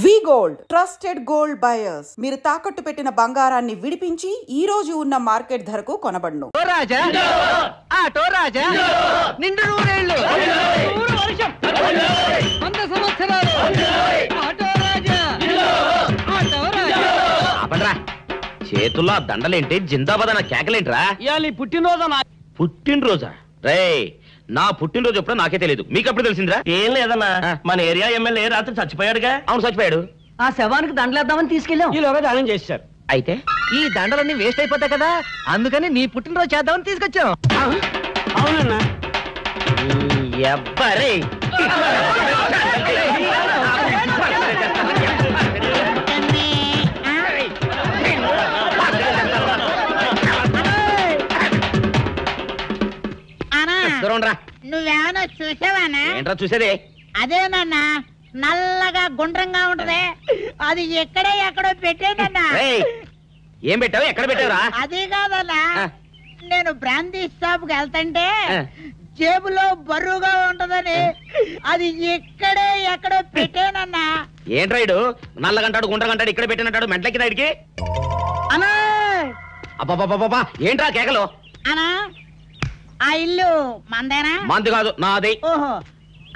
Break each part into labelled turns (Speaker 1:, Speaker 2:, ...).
Speaker 1: వి gold trusted gold buyers మీరు తాకట్టు పెట్టిన బంగారాన్ని విడిపించి ఈ రోజు ఉన్న మార్కెట్ ధరకు కొనబడును.
Speaker 2: ఆటో రాజా నిండు నూరేళ్ళు వర్షం 100 సంవత్సరాలు ఆటో రాజా ఆటో రాజా
Speaker 3: అబ్బరా చేతుల్లో దండలేంటి జిందాబాద్ అన్న కేకలేంట్రా?
Speaker 2: ఇయాలి
Speaker 3: పుట్టినరోజా? రేయ్ నా పుట్టినరోజు ఎప్పుడో నాకే తెలియదు, మీకు ఎప్పుడు తెలిసిందిరా?
Speaker 4: ఏం లేదన్నా, మన ఏరియా ఎమ్మెల్యే రాత్రి చచ్చిపోయాడుగా.
Speaker 3: అవును చచ్చిపోయాడు.
Speaker 2: ఆ శవానికి దండలేద్దామని తీసుకెళ్ళాం.
Speaker 4: ఈలోగా దానం చేశారు.
Speaker 3: అయితే
Speaker 2: ఈ దండలన్నీ వేస్ట్ అయిపోతాయి కదా, అందుకని నీ పుట్టినరోజు చేద్దామని తీసుకొచ్చాం.
Speaker 4: అవునన్నా.
Speaker 3: ఎవ్వరే
Speaker 5: నువ్వేమన్నా చూసావానా?
Speaker 3: ఏంట్రా చూసేదే?
Speaker 5: అదేనన్నా నల్లగా గుండ్రంగా ఉంటది, అది ఎక్కడో పెట్టేనన్నా.
Speaker 3: ఏం పెట్టావు? ఎక్కడ పెట్టావురా?
Speaker 5: అది కాదన్నా, నేను బ్రాందీ షాప్ కి వెళ్తుంటే జేబులో బరువుగా ఉంటదని అది ఎక్కడో పెట్టేనన్నా.
Speaker 3: ఏంట్రా ఇడు నల్లగంటాడు గుండ్రగంటాడు ఇక్కడ పెట్టినట్టాడు మెంట్లకి రైడ్కి?
Speaker 5: అన్నా
Speaker 3: అబ్బాబాబాబా ఏంట్రా కేకలు?
Speaker 5: అన్నా ఆ ఇల్లు మందేనా?
Speaker 3: మంది కాదు నాది.
Speaker 5: ఓహో,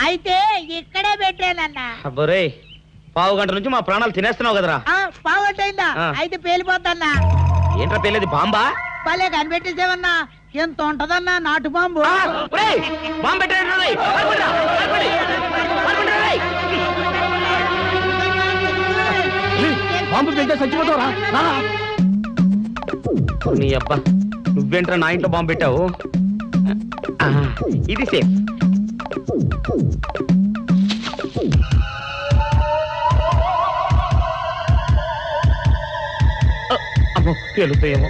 Speaker 5: అయితే ఇక్కడే పెట్టానన్నా.
Speaker 3: అబ్బరే పావు గంట నుంచి మా ప్రాణాలు తినేస్తున్నావు కదరా.
Speaker 5: పావుగంటైందా? అయితే పేలిపోతాన్నా.
Speaker 3: ఏంట్రా పేలేది? బాంబా?
Speaker 5: భలే కనిపెట్టేసేవన్నా, ఎంత ఉంటదన్నా నాటు బాంబు.
Speaker 3: బాంబు పెట్టాడు.
Speaker 4: బాంబు పెడితే చచ్చిపోతావురా.
Speaker 3: నీ అబ్బా నువ్వేంట్రా నా ఇంట్లో బాంబు పెట్టావు? ఇది సేఫ్. అమ్మో పేలుతాయేమో.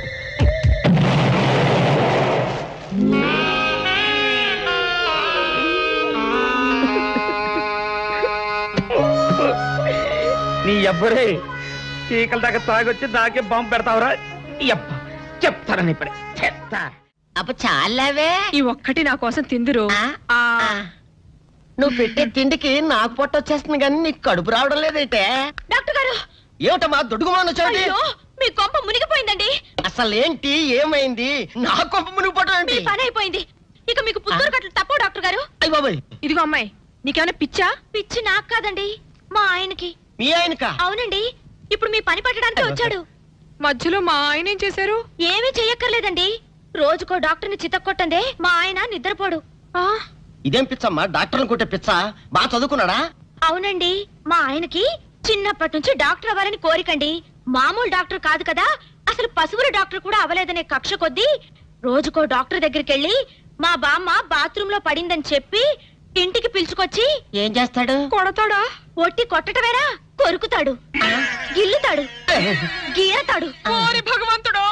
Speaker 3: నీ ఎవ్వరే చీకల దాకా తాగొచ్చి నాకే బాంబు పెడతావురా? చెప్తారని ఇప్పుడే చెప్తా.
Speaker 5: అప్ప చాలావే,
Speaker 6: ఈ ఒక్కటి నా కోసం తిందురు.
Speaker 2: నువ్వు పెట్టే తిండికి నాకు పొట్ట వచ్చేస్తుంది కానీ నీకు కడుపు రావడం లేదైతే.
Speaker 6: డాక్టర్ గారు
Speaker 2: ఏమిటమ్మా దుడుగుమాను వచ్చాడు?
Speaker 6: మీ కొంప మునిగిపోయిందండి.
Speaker 2: అసలు ఏంటి, ఏమైంది? నా కొంప మునిగిపోవడం
Speaker 6: మీ
Speaker 2: ఏంటి?
Speaker 6: పని అయిపోయింది. ఇక మీకు పుత్తూరు కట్టలు తప్పవు డాక్టర్ గారు.
Speaker 2: అయ్య బాబాయ్,
Speaker 6: ఇదిగో అమ్మాయి, నీకేమైనా పిచ్చా? పిచ్చి నాకు కాదండి, మా ఆయనకి.
Speaker 2: మీ ఆయనకా?
Speaker 6: అవునండి, ఇప్పుడు మీ పని పట్టడానికి వచ్చాడు. మధ్యలో మా ఆయన ఏం చేశారు? ఏమీ చెయ్యక్కర్లేదండి, రోజుకో డాక్టర్ని చితక్కొట్టందే మా ఆయన నిద్రపోడు.
Speaker 2: ఇదేం పిచ్చమ్మా, డాక్టర్ని కొట్టే పిచ్చ? బాగా చదువుకున్నాడా?
Speaker 6: అవునండి, మా ఆయనకి చిన్నప్పటి నుంచి డాక్టర్ అవ్వాలని కోరికండి. మామూలు డాక్టర్ కాదు కదా, అసలు పశువుల డాక్టర్ కూడా అవ్వలేదనే కక్ష కొద్దీ రోజుకో డాక్టర్ దగ్గరికి వెళ్ళి మా బామ్మ బాత్రూమ్ లో పడిందని చెప్పి ఇంటికి పిలుచుకొచ్చి
Speaker 2: ఏం చేస్తాడు?
Speaker 6: కొడతాడా? ఒట్టి కొట్టటమేరా, కొరుకుతాడు, గిల్లుతాడు, గీరతాడు. ఓరి భగవంతుడు,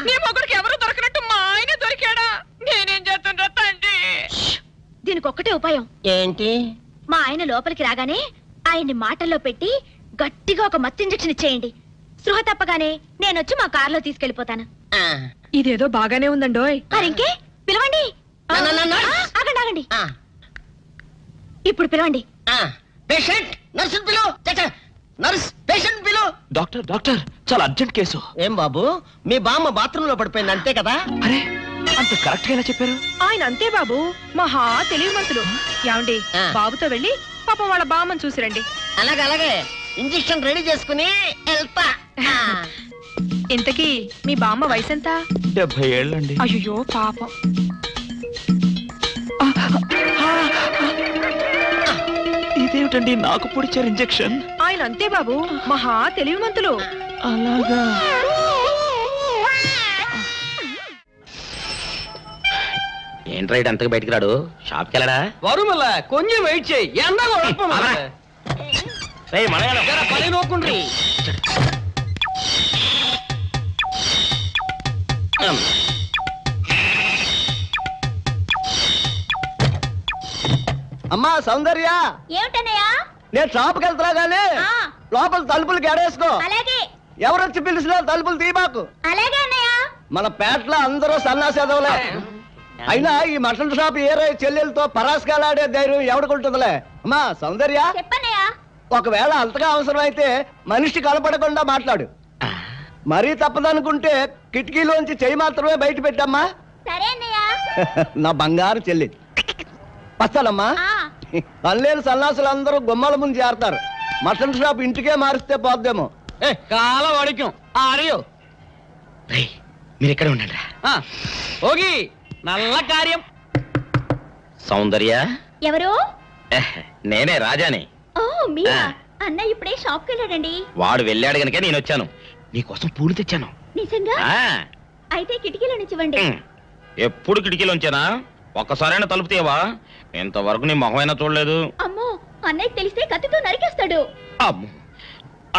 Speaker 6: నీ మొగుడికి ఎవరు దొరకనట్టు మా ఆయన దొరికాడా? నేనేం చేస్తుండ్రా తండ్రి? దీనికి ఒక్కటే ఉపాయం.
Speaker 2: ఏంటి?
Speaker 6: మా ఆయన లోపలికి రాగానే ఆయన్ని మాటల్లో పెట్టి గట్టిగా ఒక మత్తు ఇంజెక్షన్ ఇచ్చేయండి. స్పృహ తప్పగానే నేనొచ్చి మా కారులో తీసుకెళ్లిపోతాను. ఇదేదో బాగానే ఉందండోయ్. మరింకే పిలవండి. ఆగండి ఆగండి, ఇప్పుడు పిలవండి.
Speaker 2: పేషెంట్ నర్సు పిలు. నర్స్ పేషెంట్ పిలు.
Speaker 3: డాక్టర్ డాక్టర్ చాలా అర్జెంట్ కేసు.
Speaker 2: ఏం బాబు, మీ బామ్మ బాత్రూమ్ లో పడిపోయింది అంతే కదా?
Speaker 3: అరే అంత కరెక్ట్ గా ఎలా చెప్పారు?
Speaker 6: ఆయన అంతే బాబు, మహా తెలివిమంతులు. ఏమండి, బాబుతో వెళ్ళి పాపం వాళ్ళ బామ్మని చూసిరండి.
Speaker 2: అలాగే ఇంజెక్షన్ రెడీ చేసుకుని వెళ్తా.
Speaker 6: ఇంతకీ మీ బామ్మ వయసు ఎంత?
Speaker 3: 70 ఏళ్ళండి.
Speaker 6: అయ్యో పాపం.
Speaker 3: ఇదేమిటండి నాకు పొడిచారు ఇంజెక్షన్?
Speaker 6: ఆయన అంతే బాబు, మహా తెలివిమంతులు.
Speaker 3: అలాగా? ఏంటి రైడ్ అంతగా బయటికి రాడు? షాప్కి వెళ్ళడా?
Speaker 4: వరుమల కొంచెం వెయిట్ చేయి.
Speaker 2: పని నోకుండ్రి. అమ్మా సౌందర్య,
Speaker 5: ఏమిటన్నయ్యా?
Speaker 2: నేను షాప్కి వెళ్తున్నా గానీ లోపల తలుపులు గడేసుకో.
Speaker 5: అలాగే.
Speaker 2: ఎవరొచ్చి పిలిచినా తలుపులు తీయబాకు.
Speaker 5: అలాగే అన్నయ్య.
Speaker 2: మన పేటలో అందరూ సన్నాసేదవులే. అయినా ఈ మటన్ షాప్ ఏరే చెల్లెలతో పరాస్కాలాడే ధైర్యం ఎవడుకుంటుందిలే. అమ్మా సౌందర్య,
Speaker 5: చెప్పన్నయ్య.
Speaker 2: ఒకవేళ అంతగా అవసరమైతే మనిషి కనపడకుండా మాట్లాడు. మరీ తప్పదనుకుంటే కిటికీలోంచి చెయ్యి మాత్రమే బయట పెట్టమ్మా.
Speaker 6: సరే అన్నయ్య.
Speaker 2: నా బంగారు చెల్లి. వస్తానమ్మా. పనిలేని సన్నాసులు అందరూ గుమ్మల ముందు చేరతారు. మటన్ షాప్ ఇంటికే మారిస్తే పోద్దేమో.
Speaker 4: కాల వాడికం ఆరియో
Speaker 3: మీరు ఎక్కడ ఉండండి.
Speaker 4: ఓగి నల్ల కార్యం.
Speaker 3: సౌందర్య
Speaker 6: ఎవరు?
Speaker 3: నేనే రాజాని.
Speaker 6: ఓ మీరా? అన్నయ్య ఇప్పుడే షాప్కి వెళ్ళాడండి.
Speaker 3: వాడు వెళ్ళాడు గనుక నేను వచ్చాను. నీకోసం పూలు తెచ్చాను.
Speaker 6: నిజంగా? అయితే కిటికీలో నుంచి ఇవ్వండి.
Speaker 3: ఎప్పుడు కిటికీలోంచేనా? ఒక్కసారైనా తలుపు తీయవా? ఇంతవరకు నీ మొహమైనా చూడలేదు.
Speaker 6: అమ్మో, అన్నయ్యకి తెలిస్తే కత్తితో నరికేస్తాడు.
Speaker 3: అమ్మో,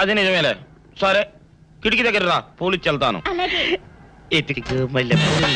Speaker 3: అది నిజమేలే. సరే, కిటికీ దగ్గర రా, పూలు ఇచ్చి వెళ్తాను.
Speaker 6: అలాగే.
Speaker 3: ఎతికి మల్లె పూలు.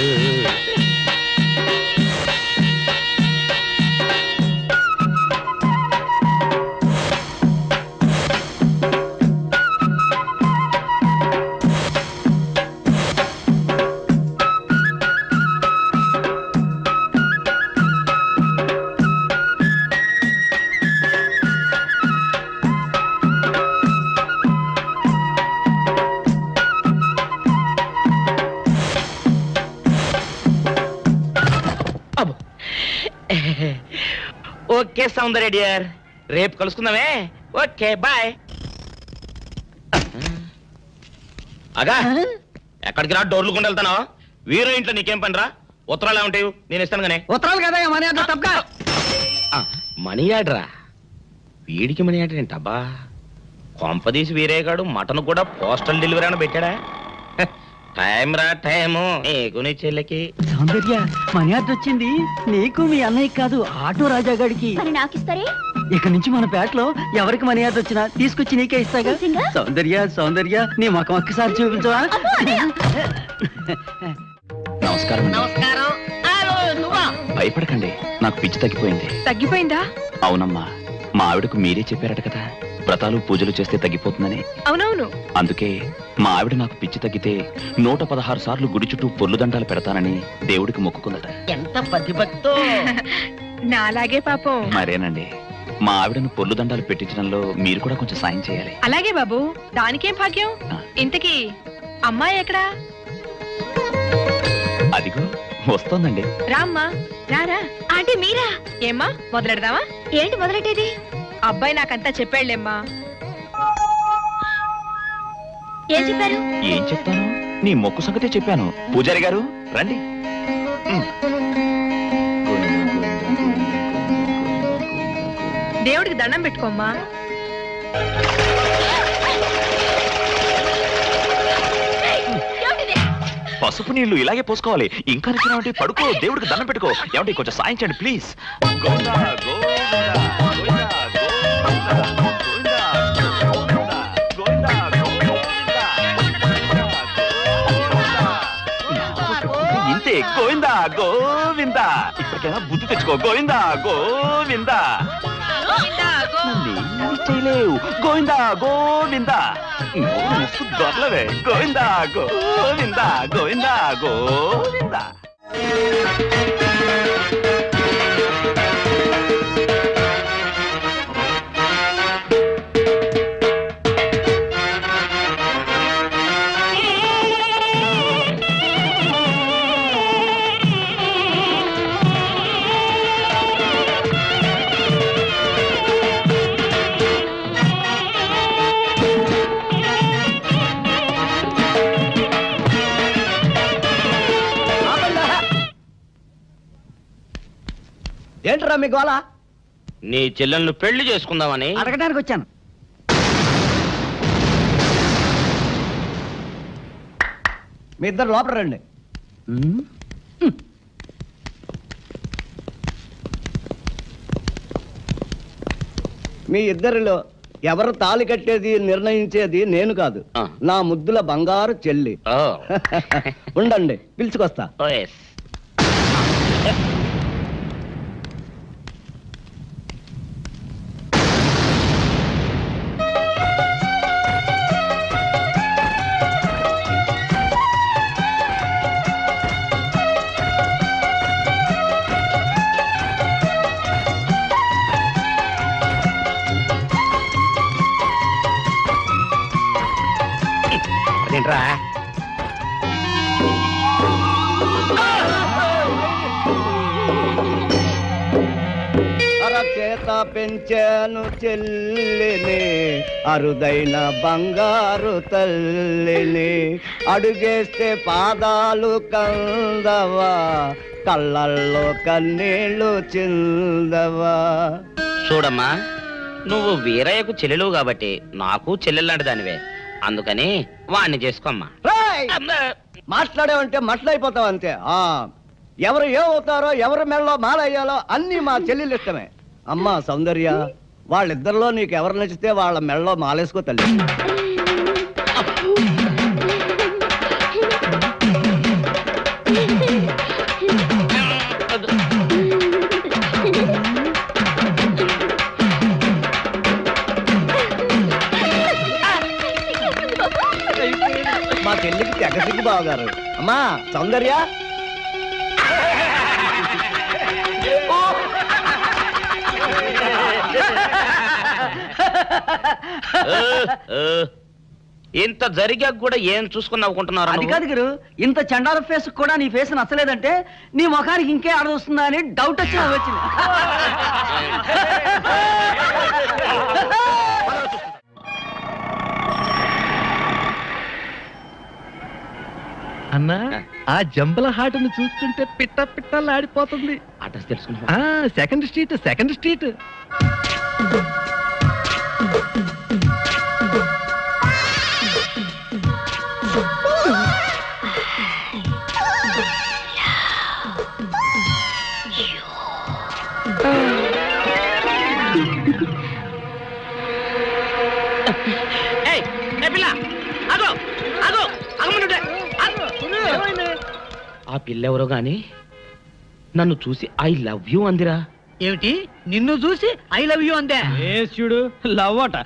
Speaker 3: ఓకే సౌందర్య డియర్, రేపు కలుసుకుందామే. Okay bye. అగా ఎక్కడికి రా, డోర్లు కొండ వెళ్తానా? వీరో ఇంట్లో నీకేం పని రా? ఉత్తరాలు ఏమంటాయి? నేను ఇస్తాను గానే.
Speaker 5: ఉత్తరాలు కదా మనీ ఆర్డర్ తప్ప.
Speaker 3: మనీ ఆర్డరా? వీడికి మనీ ఆర్డర్ ఏంటబ్బా? కొంపదీసి వీరేగాడు మటన్ కూడా పోస్టల్ డెలివరీ అని పెట్టాడా? టైం రా టైము నీకు నీ చెల్లికి.
Speaker 5: సౌందర్య, మనీ ఆర్డర్ వచ్చింది. నీకు మీ అన్నయ్య కాదు, ఆటో రాజా గాడికి.
Speaker 6: మరి నాకు ఇస్తారే?
Speaker 5: ఇక నుంచి మన పేటలో ఎవరికి మనీ ఆర్డర్ వచ్చినా తీసుకొచ్చి నీకే ఇస్తాగా. సౌందర్య సౌందర్య, నీ ముఖం ఒక్కసారి చూపించవా?
Speaker 3: నమస్కారం.
Speaker 5: నమస్కారం.
Speaker 3: భయపడకండి, నాకు పిచ్చి తగ్గిపోయింది.
Speaker 7: తగ్గిపోయిందా?
Speaker 3: అవునమ్మా, మా ఆవిడకు మీరే చెప్పారట కదా, వ్రతాలు పూజలు చేస్తే తగ్గిపోతుందని.
Speaker 7: అవునవును.
Speaker 3: అందుకే మా ఆవిడ నాకు పిచ్చి తగ్గితే 116 సార్లు గుడి చుట్టూ పొర్లు దండాలు పెడతానని దేవుడికి మొక్కుకుందట.
Speaker 5: ఎంత పతిభక్తో.
Speaker 7: నాలాగే పాపం.
Speaker 3: మరేనండి, మా ఆవిడను పొర్లు దండాలు పెట్టించడంలో మీరు కూడా కొంచెం సాయం చేయాలి.
Speaker 7: అలాగే బాబు, దానికేం భాగ్యం. ఇంతకీ అమ్మాయి ఎక్కడా?
Speaker 3: అదిగో వస్తోందండి.
Speaker 7: రామ్మా, రారా.
Speaker 6: ఆంటీ మీరా?
Speaker 7: ఏమ్మా, మొదలెడదామా?
Speaker 6: ఏంటి మొదలెట్టేది?
Speaker 7: అబ్బాయి నాకంతా చెప్పాళ్లేమ్మా.
Speaker 6: ఏం చెప్పారు?
Speaker 3: ఏం చెప్తాను, నీ మొక్కు సంగతే చెప్పాను. పూజారి గారు రండి.
Speaker 7: దేవుడికి దండం పెట్టుకోమ్మా.
Speaker 3: పసుపు నీళ్లు ఇలాగే పోసుకోవాలి. ఇంకా నచ్చినావంటే పడుకో, దేవుడికి దండం పెట్టుకో. ఏమంటే కొంచెం సాయం చేయండి ప్లీజ్. గోవిందా గోవిందా గోవిందా గోవిందా గోవిందా. ఇంతే, గోవిందా గోవిందా. ఇప్పటికైనా బుద్ధి తెచ్చుకో. గోవిందా గోవిందా. చేయలేవు. గోవిందా గోవిందా. దొరలవే. గోవిందా గోవిందా గోవిందా గోవిందా.
Speaker 2: ఏంట్రా మీ గోళ?
Speaker 3: నీ చెల్లెలను పెళ్లి చేసుకుందామని
Speaker 5: అడగడానికి వచ్చాను.
Speaker 2: మీ ఇద్దరు లోపల రండి. మీ ఇద్దరిలో ఎవరు తాళి కట్టేది నిర్ణయించేది నేను కాదు, నా ముద్దుల బంగారు చెల్లి. ఉండండి, పిలుచుకొస్తా.
Speaker 3: ఏంట్రా?
Speaker 2: అరచేత పెంచాను చెల్లిని, అరుదైన బంగారు తల్లిని, అడుగేస్తే పాదాలు కందవా, కళ్ళల్లో కన్నీళ్ళు చిందవా.
Speaker 3: చూడమ్మా, నువ్వు వీరయ్యకు చెల్లెలు కాబట్టి నాకు చెల్లెల్లాంటి దానివే, అందుకని వాణ్ణి చేసుకోమ్మా.
Speaker 2: మాట్లాడేవంటే మట్లయిపోతావు అంతే. ఎవరు ఏమవుతారో, ఎవరి మెళ్ళలో మాలయ్యాలో అన్ని మా చెల్లెలు ఇష్టమే. అమ్మా సౌందర్య, వాళ్ళిద్దరిలో నీకు ఎవరు నచ్చితే వాళ్ళ మెళ్ళలో మాలేసుకో తల్లి. మా చెల్లికి తెగసిగ్గు బావగారు. అమ్మా సౌందర్య,
Speaker 3: ఇంత జరిగాక కూడా ఏం చూసుకుని నవ్వుకుంటున్నారు?
Speaker 5: అది కాదు గురు, ఇంత చండాల ఫేస్ కూడా నీ ఫేస్ నచ్చలేదంటే నీ ముఖానికి ఇంకే ఆడదొస్తుందా అని డౌట్ వచ్చి వచ్చింది.
Speaker 8: అన్నా, ఆ జంబల హాటును చూస్తుంటే పిట్ట పిట్టలాడిపోతుంది.
Speaker 3: అడ్రస్ తెలుసుకున్నా?
Speaker 8: Second street, second street.
Speaker 3: ఆ పిల్లెవరో గాని నన్ను చూసి ఐ లవ్ యూ అందిరా.
Speaker 5: ఏమిటి, నిన్ను చూసి ఐ లవ్ యూ అందే?
Speaker 4: చూడు, లవ్ అట.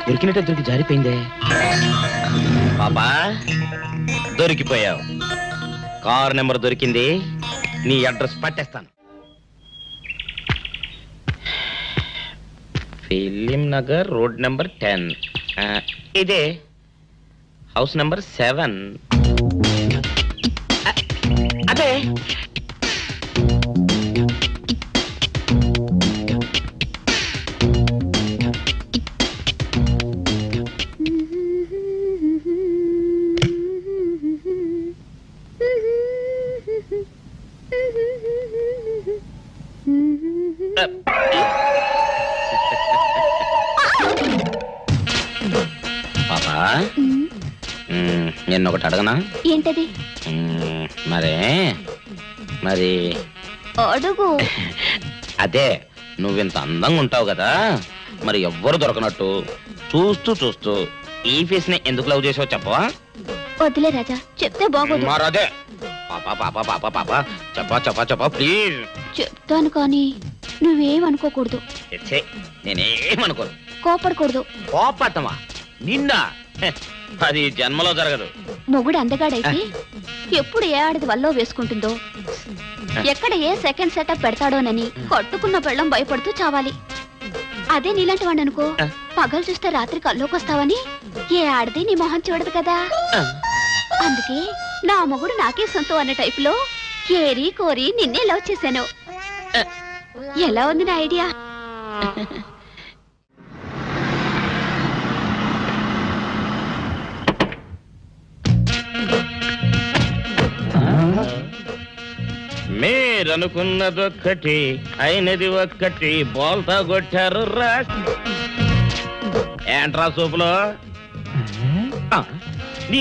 Speaker 3: దొరికినట్టే దొరికి జారిపోయిందే. పాపా, దొరికిపోయావు. కారు నెంబర్ దొరికింది, నీ అడ్రస్ పట్టేస్తాను. Film Nagar, road number 10. ఇదే హౌస్ నెంబర్ 7. అదే పాపా, నేను ఒకటి అడగనా?
Speaker 6: ఏంటది?
Speaker 3: మరి
Speaker 6: అడుగు.
Speaker 3: అదే, నువ్వింత అందంగా ఉంటావు కదా, మరి ఎవ్వరు దొరకనట్టు చూస్తూ చూస్తూ ఈ ఫేస్ ని ఎందుకు లవ్ చేసావు చెప్పవా?
Speaker 6: వదిలే రాజా, చెప్తే బాగోదు.
Speaker 3: మరదే పాపా పాపా పాపా పాపా చెప్పా చెప్పా చెప్పా ప్లీజ్.
Speaker 6: చెప్తాను కానీ నువ్వేమనుకోకూడదు.
Speaker 3: నేనేమనుకోను.
Speaker 6: కోపడకూడదు.
Speaker 3: కోపడతావా? నిండా అది జన్మలో జరగదు.
Speaker 6: మొగుడు అందగాడైతే ఎప్పుడు ఏ ఆడది వల్లో వేసుకుంటుందో, ఎక్కడ ఏ సెకండ్ సెటప్ పెడతాడోనని కట్టుకున్న పెళ్ళం భయపడుతూ చావాలి. అదే నీలాంటి వాడు అనుకో, పగలు చూస్తే రాత్రి కల్లోకొస్తావని ఏ ఆడది నీ మొహం చూడదు కదా. అందుకే నా మొగుడు నాకే సొంతం అన్న టైపులో ఏరి కోరి నిన్నే లవ్ చేశాను. ఎలా ఉంది నా ఐడియా?
Speaker 3: మీరనుకున్నదొక్కటి అయినది ఒక్కటి, బోల్తా కొట్టారు రా. ఏంట్రా సూపులో నీ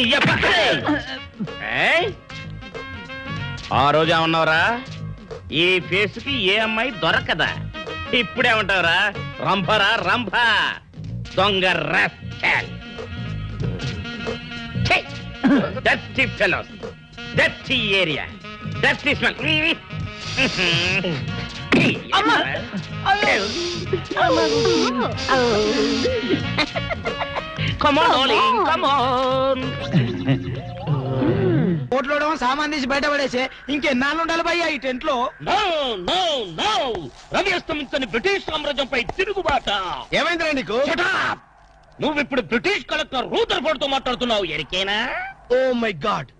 Speaker 3: ఆ రోజు ఏమన్నావురా? ఈ ఫేస్ కి ఏ అమ్మాయి దొరకదా? ఇప్పుడేమంటావురా? రంభరా రంభ, దొంగ rascal. Dirty area, dirty smell. Come on, darling, come on.
Speaker 9: కోట్లో సామాన్ తీసి బయట పడేసే ఇంకెన్నాళ్ళు ఉండాలి భయ్యా ఈ టెంట్ లో?
Speaker 3: రవి అస్తమించని బ్రిటిష్ సామ్రాజ్యంపై తిరుగుబాట.
Speaker 9: ఏమైందిరా నీకు?
Speaker 3: నువ్వు ఇప్పుడు బ్రిటిష్ కలెక్టర్ రూదర్ఫోర్డ్ తో మాట్లాడుతున్నావు. ఎరికేనా?
Speaker 9: ఓ మై గాడ్,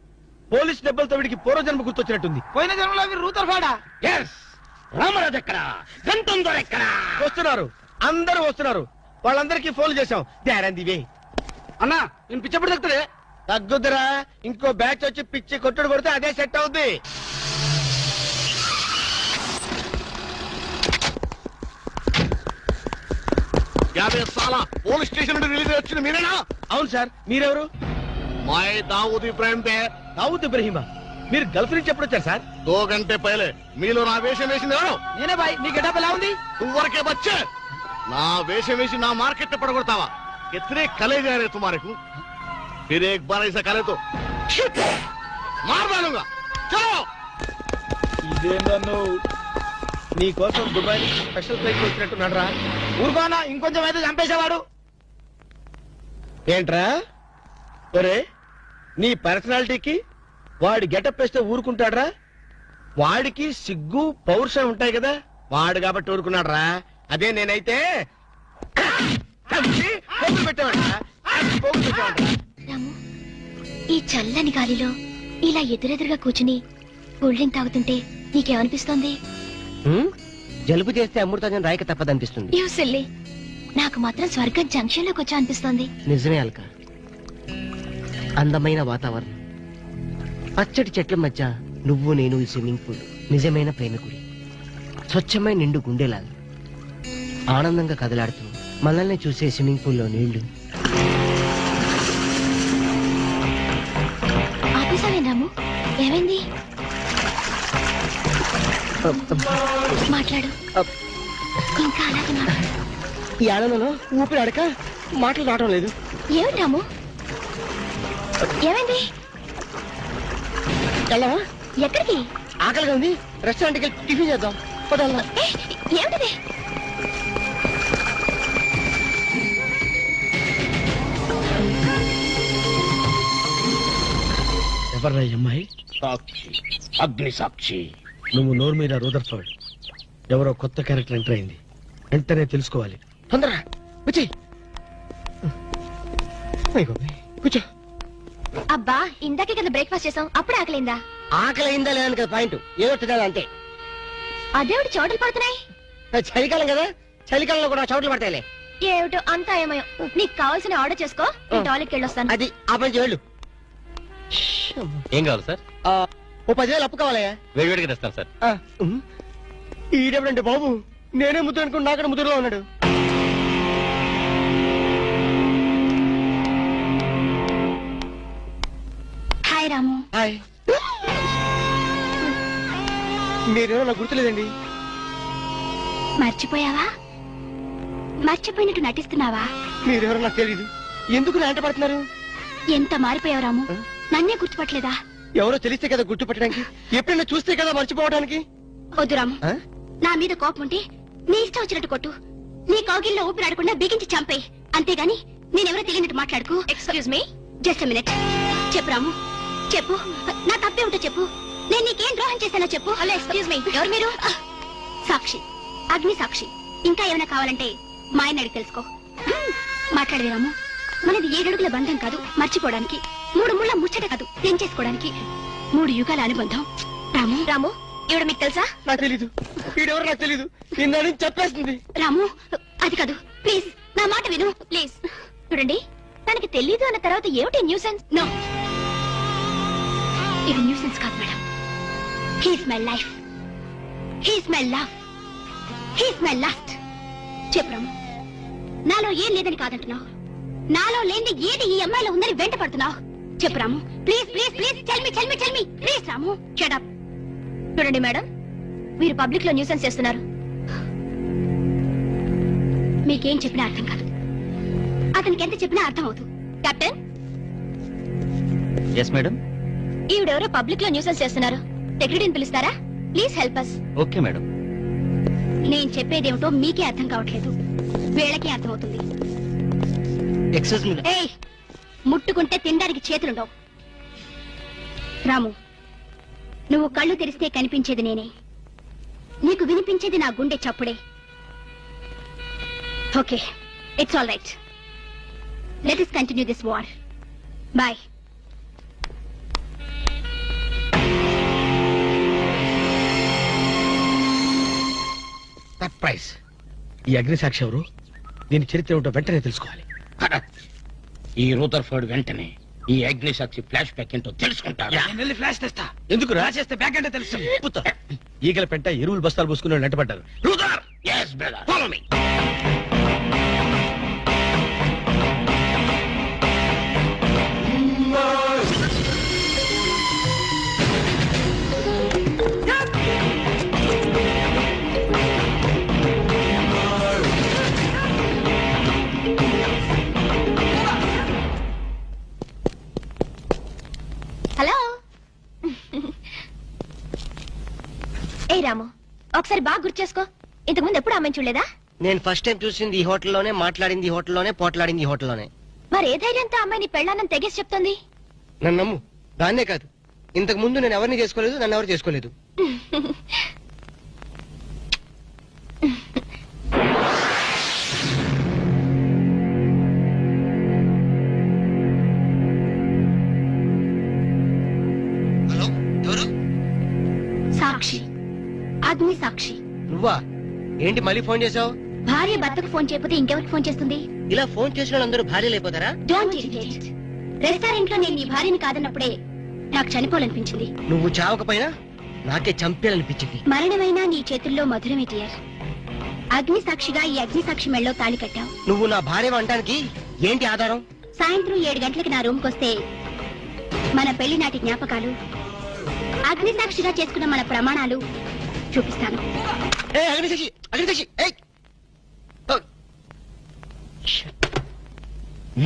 Speaker 9: పోలీస్ దెబ్బలతో వీడికి పూర్వజన్మ గుర్తొచ్చినట్టుంది. పోయిన జన్మలో మీరు రూదర్ఫోర్డా?
Speaker 3: ఎస్. రామరాజు ఎక్కడా? గంటందర్ ఎక్కడా?
Speaker 9: వస్తున్నారు, అందరూ వస్తున్నారు. వాళ్ళందరికీ ఫోన్ చేశాం. దివే అన్నా, నేను పిచ్చప్పుడు తగ్గుతుంది. తగ్గుద్దురా, ఇంకో బ్యాచ్ వచ్చి పిచ్చి కొట్టుడు కొడితే అదే సెట్ అవుద్ది.
Speaker 2: పోలీస్ స్టేషన్ నుండి రిలీజ్ వచ్చింది మీరేనా?
Speaker 9: అవును సార్, మీరెవరు?
Speaker 2: మై దావూద్ ఇబ్రాహిం దే.
Speaker 9: దావూద్ ఇబ్రహీమా, మీరు గల్ఫ్ నుంచి ఎప్పుడు వచ్చారు సార్?
Speaker 2: 2 గంటే పైలే. మీలో నా వేషం వేసింది ఎవరు?
Speaker 9: నేనే బాయ్. మీ గెటప్ ఎలా ఉంది?
Speaker 2: నువ్వరకే బచ్చే. నా వేషం వేసి నా మార్కెట్ పడగొడతావా? कितने कले जा रहे तुम्हारे को? फिर एक बार ऐसा करे तो मार डालूंगा. चलो.
Speaker 9: ఇదేందన్ను నీ కోసం దుబాయ్ స్పెషల్ ఫ్లైట్ వచ్చినట్టున్నాడు రా. ఊరుకోనా, ఇంకొంచెం అయితే చంపేసేవాడు. ఏంట్రా ఒరే, నీ పర్సనాలిటీకి వాడి గెటప్ వేస్తే ఊరుకుంటాడ్రా? వాడికి సిగ్గు పౌరుషం ఉంటాయి కదా, వాడు కాబట్టి ఊరుకున్నాడు రా. అదే నేనైతే
Speaker 6: ఈ చల్లని గాలిలో ఇలా ఎదురెదురుగా కూర్చుని కూల్ డ్రింక్ తాగుతుంటే నీకేమనిపిస్తోంది?
Speaker 5: జలుబు చేస్తే అమృతాజన్ రాయక తప్పదనిపిస్తుంది.
Speaker 6: యూ సిల్లీ, నాకు మాత్రం స్వర్గం జంక్షన్ లోకి వచ్చా అనిపిస్తోంది.
Speaker 5: నిజమే అల్క, అందమైన వాతావరణం, పచ్చటి చెట్ల మధ్య నువ్వు నేను ఈ స్విమ్మింగ్ పూల్ నిజమైన ప్రేమికుడి. స్వచ్ఛమైన నిండు గుండెలాగా ఆనందంగా కదలాడుతూ మనల్ని చూసే స్విమ్మింగ్ పూల్లో నీళ్లు.
Speaker 6: ఆపేసావేనాము? ఏమైంది? మాట్లాడు, ఇంకా అలాగే మాట్లాడు.
Speaker 5: ఈ ఆనందంలో ఊపిరి అడక మాటలు రావడం లేదు.
Speaker 6: ఏమిటాము? ఏమైంది?
Speaker 5: వెళ్ళవా?
Speaker 6: ఎక్కడికి?
Speaker 5: ఆకలిగా ఉంది, రెస్టారెంట్కి వెళ్ళి టిఫిన్ చేద్దాం.
Speaker 6: ఏమిటిది?
Speaker 9: ఎవర్రా ఈ అమ్మాయి?
Speaker 3: సాక్షి, అగ్ని సాక్షి.
Speaker 9: నువ్వు నోరు మీద రూదర్ఫోర్డ్, ఎవరో కొత్త క్యారెక్టర్ ఎంటర్ అయింది. వెంటనే తెలుసుకోవాలి. తొందరగా వచ్చి కూర్చో.
Speaker 6: అబ్బా, ఇందాకే కదా బ్రేక్ఫాస్ట్ చేసాం, అప్పుడు ఆకలిందా?
Speaker 5: ఆకలి అయిందా లేదని కదా పాయింట్, ఏదో తినాలి అంతే.
Speaker 6: అదేవిడు చోటలు పడుతున్నాయి.
Speaker 5: చలికాలం కదా, చలికాలంలో కూడా చోట్లు పడతాయిలే.
Speaker 6: ఏమిటో అంతా ఏమయో. నీకు కావాల్సిన ఆర్డర్ చేసుకో, నేను టాయిలెట్కి వెళ్ళొస్తాను.
Speaker 5: అది ఆ పని చేయాలి.
Speaker 3: ఏం కావాలి సార్?
Speaker 5: ఓ 10,000 అప్పు కావాలయ్యా.
Speaker 3: వేడివేడిగా తెస్తాను సార్.
Speaker 5: ఈడెవడంటే బాబు, నేనే ముద్దు అనుకుని నాకడ ముద్దులో ఉన్నాడు.
Speaker 6: హాయ్ రాము.
Speaker 5: హాయ్. మీరేమో నాకు గుర్తులేదండి.
Speaker 6: మర్చిపోయావా? మర్చిపోయినట్టు నటిస్తున్నావా?
Speaker 5: మీరెవరో నాకు తెలీదు. ఎందుకు నా వెంట పడుతున్నారు?
Speaker 6: ఎంత మారిపోయావు రాము, నన్నే గుర్తుపట్టలేదా?
Speaker 5: ఎవరో తెలిస్తే కదా గుర్తుపట్టడానికి, ఎప్పుడైనా చూస్తే కదా మర్చిపోవడానికి.
Speaker 6: వద్దు రాము, నా మీద కోపం ఉంటే నీ ఇష్టం వచ్చినట్టు కొట్టు, నీ కౌగిల్లో ఊపిరాడకుండా బిగించి చంపేయి. అంతేగాని నేనెవరో తెలియనట్టు మాట్లాడుకో. Excuse me, just minute. చెప్పు రాము, చెప్పు. నా తప్పే ఉంటే చెప్పు. నేను నీకేం ద్రోహం చేశానో చెప్పు. హలో, ఎక్స్క్యూజ్ మీ, ఎవరు మీరు? సాక్షి, అగ్ని సాక్షి. ఇంకా ఏమైనా కావాలంటే మా ఆయన అడిగి తెలుసుకో. మాట్లాడేది రాము, మనది 7 అడుగుల బంధం కాదు మర్చిపోవడానికి, 3 ముళ్ళ ముచ్చట కాదు తెంచేసుకోవడానికి, 3 యుగాల అనుబంధం. రాము, రాము, ఇవిడ మీకు తెలుసా?
Speaker 5: నాకు తెలీదు. వీడెవరు నాకు తెలీదు. నిన్న చెప్పేస్తుంది.
Speaker 6: రాము, అది కాదు, ప్లీజ్ నా మాట విను, ప్లీజ్. చూడండి, తనకి తెలీదు అన్న తర్వాత ఏమిటి న్యూసెన్స్? నో, ఇది న్యూసెన్స్ కాదు madam. He's my life, he's my love, he's my last. చెప్పు రాము, నాలో ఏం లేదని కాదంటున్నావు, నాలో లేని ఏది ఈ అమ్మాయిలో ఉందని వెంట పడుతున్నావు. చెప్పు Ramu, please please please, tell me please. Ramu, shut up. చూడండి మేడం, మీరు పబ్లిక్ లో న్యూసెన్స్ చేస్తున్నారు. మీకేం చెప్పినా అర్థం కాదు, అతనికి ఎంత చెప్పినా అర్థం అవుతుంది. కెప్టెన్.
Speaker 5: Yes madam.
Speaker 6: ఈవిడెవరో పబ్లిక్ లో న్యూసెన్స్ చేస్తున్నారు. సెక్రటరీని పిలుస్తారా? Please help us.
Speaker 2: Okay madam.
Speaker 6: నేను చెప్పేదేమిటో మీకే అర్థం కావట్లేదు, వీళ్ళకి అర్థమవుతుంది.
Speaker 5: Excuse me.
Speaker 6: ఏయ్, ముట్టుకుంటే తినడానికి చేతులుండవు. రాము, నువ్వు కళ్ళు తెరిస్తే కనిపించేది నేనే, నీకు వినిపించేది నా గుండె చప్పుడే. Okay, it's all right. Let us continue this war. Boy.
Speaker 9: Surprise. ఈ అగ్నిసాక్షి ఎవరు? దీని చరిత్ర ఏమిటో వెంటనే తెలుసుకోవాలి.
Speaker 3: ఈ రూదర్ఫర్డ్ వెంటనే ఈ అగ్నిసాక్షి ఫ్లాష్ బ్యాక్ ఏంటో తెలుసుకుంటాడు.
Speaker 9: ఫ్లాష్ తెస్తా. ఎందుకు రాసేస్తే బ్యాక్ అంటే తెలుసు. ఈగల పెంట ఎరువులు బస్తాలు పూసుకుని నెట్టబడ్డారు.
Speaker 3: Brother, yes brother, follow me.
Speaker 6: Hello. ఏ రాము, ఒకసారి బాగా గుర్తు చేసుకో. ఇంతకుముందు ఎప్పుడు అమ్మాయి చూడలేదా?
Speaker 5: నేను ఫస్ట్ టైం చూసింది ఈ హోటల్లోనే, మాట్లాడింది ఈ హోటల్లోనే, పోట్లాడింది ఈ హోటల్లోనే.
Speaker 6: మరి ఏ ధైర్యంతో అమ్మాయిని పెళ్ళానని తెగేసి చెప్తుంది?
Speaker 5: నన్ను నమ్ము. దాన్నే కాదు, ఇంతకు ముందు నేను ఎవరిని చేసుకోలేదు, నన్ను ఎవరు చేసుకోలేదు. హలో, ఎవరు?
Speaker 6: సాక్షి, అగ్ని సాక్షి.
Speaker 5: నువ్వా? ఏంటి మళ్ళీ ఫోన్ చేసావు?
Speaker 6: భార్య భర్తకు ఫోన్ చేయకపోతే ఇంకెవరికి ఫోన్ చేస్తుంది?
Speaker 5: ఇలా ఫోన్ చేసిన వాళ్ళందరూ భార్యలు అయిపోతారా?
Speaker 6: Don't irritate. రెస్టారెంట్ లో నేను నీ భార్యని కాదన్నప్పుడే నాకు చనిపోవాలనిపించింది.
Speaker 5: నువ్వు చావకపోయినా నాకే చంపేయాలనిపించింది.
Speaker 6: మరణమైనా నీ చేతుల్లో మధురమే డియర్. అగ్ని సాక్షిగా ఈ అగ్ని సాక్షి మెళ్ళో తాళి కట్టావు.
Speaker 5: నువ్వు నా భార్య అంటానికి ఏంటి ఆధారం?
Speaker 6: సాయంత్రం 7 గంటలకి నా రూమ్ కొస్తే మన పెళ్లి నాటి జ్ఞాపకాలు, అగ్ని సాక్షిగా చేసుకున్న మన ప్రమాణాలు చూపిస్తాను.
Speaker 5: అగ్నిసాక్షి, అగ్నిసాక్షి.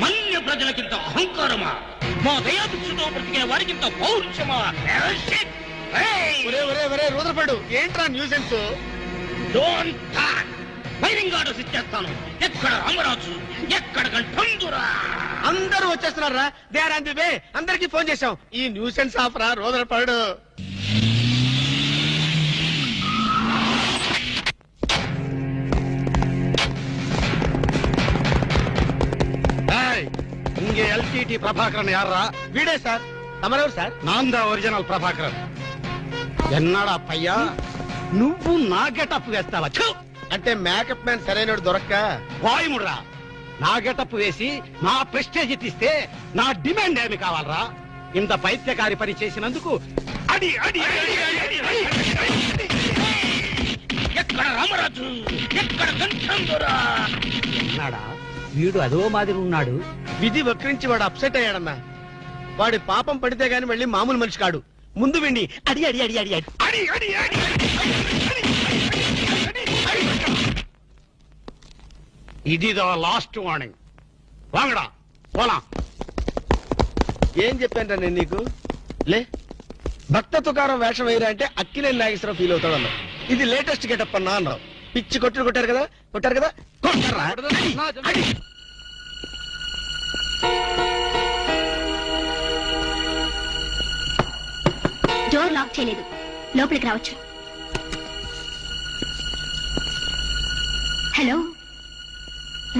Speaker 3: మన్య ప్రజలకింత అహంకారమా? మా దయాభిక్షతో బ్రతికిన వారికింత పౌరుషమా?
Speaker 9: రూదర్ఫర్డ్, ఏంట్రా nuisance?
Speaker 3: Don't talk. Firing orders ఇచ్చేస్తాను. ఎక్కడ రామరాజు, ఎక్కడ గంటందురా?
Speaker 9: అందరూ వచ్చేస్తున్నారా? They are on the way. అందరికి ఫోన్ చేశాం. ఈ న్యూసెన్స్ ఆఫ్ రా రూదర్ఫర్డ్.
Speaker 2: இங்க LTT பிரபாகரன் யாரா?
Speaker 9: వీడే సార్. తమరెవరు సార్?
Speaker 2: நான் தான் ఒరిజినల్ ప్రభాకరన్. ఎన్నాడా పయ్యా, నువ్వు నా గెటప్ వేస్తావా?
Speaker 9: అంటే మేకప్ మ్యాన్ సరైనడు దొరక్క
Speaker 2: వాయుముడ్రా. నా గెటప్ వేసి నా ప్రెస్టేజ్ తీస్తే నా డిమాండ్ ఏమి కావాలరా? ఇంత పైత్యకారి పని చేసినందుకు అడి అడి అడి అడి అడి.
Speaker 3: ఎక్కడ రామరాజు, ఎక్కడ గంటందురా?
Speaker 2: ఎన్నాడా వీడు అదో మాదిరి ఉన్నాడు.
Speaker 9: విధి వక్రించి వాడు అప్సెట్ అయ్యాడన్నా. వాడి పాపం పడితే గాని మళ్ళీ మామూలు మనిషి కాడు. ముందు విండి అడి అడి అడి అడి అడి
Speaker 2: అడి అడి అడి. ఇదిదో లాస్ట్ వార్నింగ్. వాంగడా పోలా.
Speaker 9: ఏం చెప్పాను నేను నీకు? లే, భక్త తుకారం వేషం వేయరా అంటే అక్కిలేని నాగేశ్వరరావు ఫీల్ అవుతాడు అన్నావు. ఇది లేటెస్ట్ గెటప్ అన్నా అన్నావు. పిచ్చి కొట్టుడు కొట్టారు కదా, కొట్టారు కదా, కొట్టారా?
Speaker 6: డోర్ లాక్ చేయలేదు, లోపలికి రావచ్చు. Hello,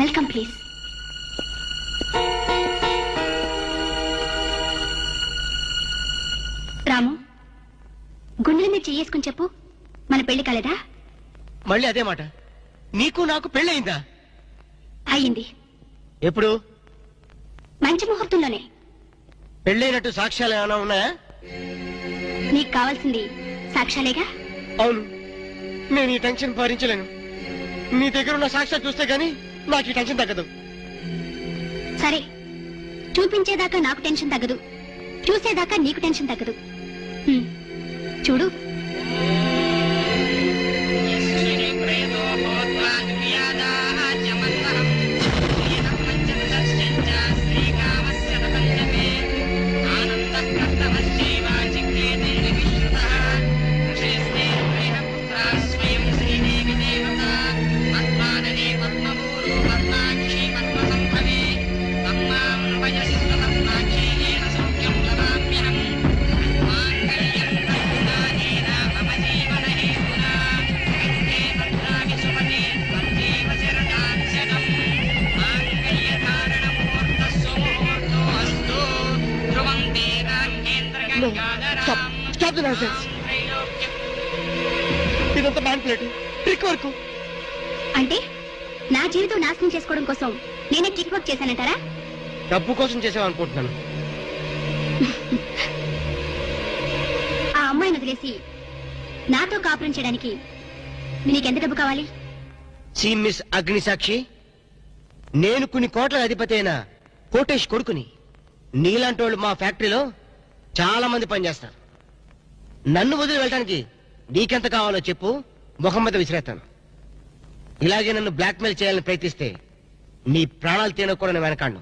Speaker 6: welcome please. రాము, గుండెల మీద చేసుకుని చెప్పు, మన పెళ్లి కాలేదా?
Speaker 5: మళ్ళీ అదే మాట. నీకు నాకు పెళ్ళయిందా?
Speaker 6: అయ్యింది.
Speaker 5: ఎప్పుడు?
Speaker 6: మంచి ముహూర్తంలోనే.
Speaker 5: పెళ్ళైనట్టు సాక్ష్యాలు ఏమైనా ఉన్నాయా?
Speaker 6: నీకు కావాల్సింది సాక్ష్యాలేగా?
Speaker 5: అవును, నేను ఈ టెన్షన్ భరించలేను. నీ దగ్గర ఉన్న సాక్ష్యాలు చూస్తే గానీ నాకు ఈ టెన్షన్ తగ్గదు.
Speaker 6: సరే, చూపించేదాకా నాకు టెన్షన్ తగ్గదు, చూసేదాకా నీకు టెన్షన్ తగ్గదు. చూడు.
Speaker 3: ఆనంద
Speaker 5: స్టాప్ ది నాన్సెన్స్. ఇదంతా మ్యానిపులేట్, ట్రిక్ వర్క్.
Speaker 6: అంటే నా జీవితం నాశనం చేసుకోవడం కోసం నేనే ట్రిక్ వర్క్ చేశానంటారా?
Speaker 5: డబ్బు కోసం చేసావనుకుంటున్నాను.
Speaker 6: ఆ అమ్మాయిని వదిలేసి నాతో కాపురం చేయడానికి నీకెంత డబ్బు కావాలి?
Speaker 5: సి మిస్ అగ్నిసాక్షి, నేను కొన్ని కోట్ల అధిపతి అయిన కోటేష్ కొడుకుని. నీలాంటి వాళ్ళు మా ఫ్యాక్టరీలో చాలా మంది పనిచేస్తారు. నన్ను వదిలి వెళ్ళడానికి నీకెంత కావాలో చెప్పు, ముఖం మీద విసిరేస్తాను. ఇలాగే నన్ను బ్లాక్మెయిల్ చేయాలని ప్రయత్నిస్తే నీ ప్రాణాలు తినకూడని వెనకాండు.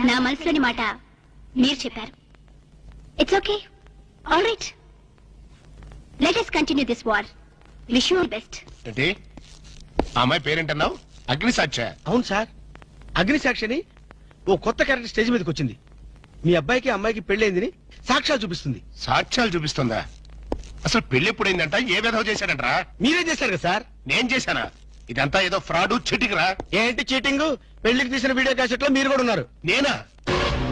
Speaker 6: నా మనసులోని మాట మీరు చెప్పారు. It's okay, all right, let us continue this war. Wish you all best.
Speaker 10: ఏంటి ఆ అమ్మాయి పేరేంటన్నావు? అగ్నిసాక్షి?
Speaker 9: అవును సార్, అగ్నిసాక్షిని ఓ కొత్త క్యారెక్టర్ స్టేజ్ మీదకి వచ్చింది. మీ అబ్బాయికి అమ్మాయికి పెళ్ళైందని సాక్ష్యాలు చూపిస్తుంది.
Speaker 10: సాక్ష్యాలు చూపిస్తుందా? అసలు పెళ్లి ఎప్పుడైందంట? ఏ విధవ చేశాడంట్రా?
Speaker 9: మీరే చేశారు కదా సార్?
Speaker 10: నేను చేశానా? ఇదంతా ఏదో ఫ్రాడ్ చీటింగ్ రా.
Speaker 9: ఏంటి చీటింగ్? పెళ్లికి తీసిన వీడియో క్యాసెట్ లో మీరు కూడా ఉన్నారు.
Speaker 10: నేనా?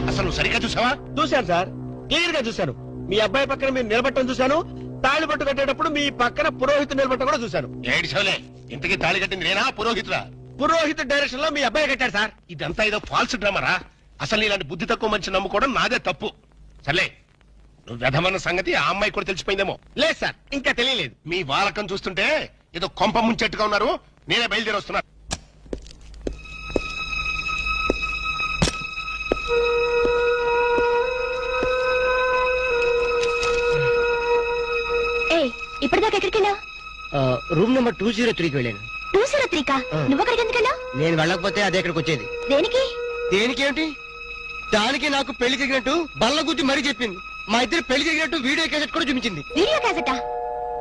Speaker 10: అసలు నువ్వు సరిగ్గా చూసావా?
Speaker 9: చూశాను సార్, క్లియర్ గా చూశాను. మీ అబ్బాయి పక్కన మీరు నిలబట్టడం చూశాను. తాళి పట్టు కట్టేటప్పుడు మీ పక్కన పురోహితుడు నిలబట్టడం కూడా చూశాను.
Speaker 10: ఏడు సోలే, ఇంతకీ తాళి కట్టింది నేనా పురోహితుడా?
Speaker 9: పురోహితు డైరెక్షన్ లో మీ అబ్బాయి కట్టాడు సార్.
Speaker 10: ఇదంతా ఏదో ఫాల్స్ డ్రామారా. అసలు ఇలాంటి బుద్ధి తక్కువ మనిషి నమ్ముకోవడం నాదే తప్పు. సర్లే, నువ్వు వ్యధమన్న సంగతి ఆ అమ్మాయి కూడా తెలిసిపోయిందేమో.
Speaker 9: లేదు సార్, ఇంకా తెలియలేదు.
Speaker 10: మీ వాలకం చూస్తుంటే ఏదో కొంప ముంచెట్టుగా ఉన్నారు. నేనే బయలుదేరి వస్తున్నా.
Speaker 6: ఇప్పటిదాకా ఎక్కడికి వెళ్ళావు?
Speaker 5: రూమ్ నెంబర్ 203కి వెళ్ళాను.
Speaker 6: 203కా? నువ్వు అక్కడికి ఎందుకు వెళ్ళావు?
Speaker 5: నేను వెళ్ళకపోతే అదే ఇక్కడికి వచ్చేది.
Speaker 6: దేనికి?
Speaker 5: దేనికేమిటి? దానికి నాకు పెళ్లి జరిగినట్టు బల్ల గుద్ది మరీ చెప్పింది. మా ఇద్దరు పెళ్లి జరిగినట్టు వీడియో క్యాసెట్ కూడా చూపించింది.
Speaker 6: వీడియో క్యాసెటా?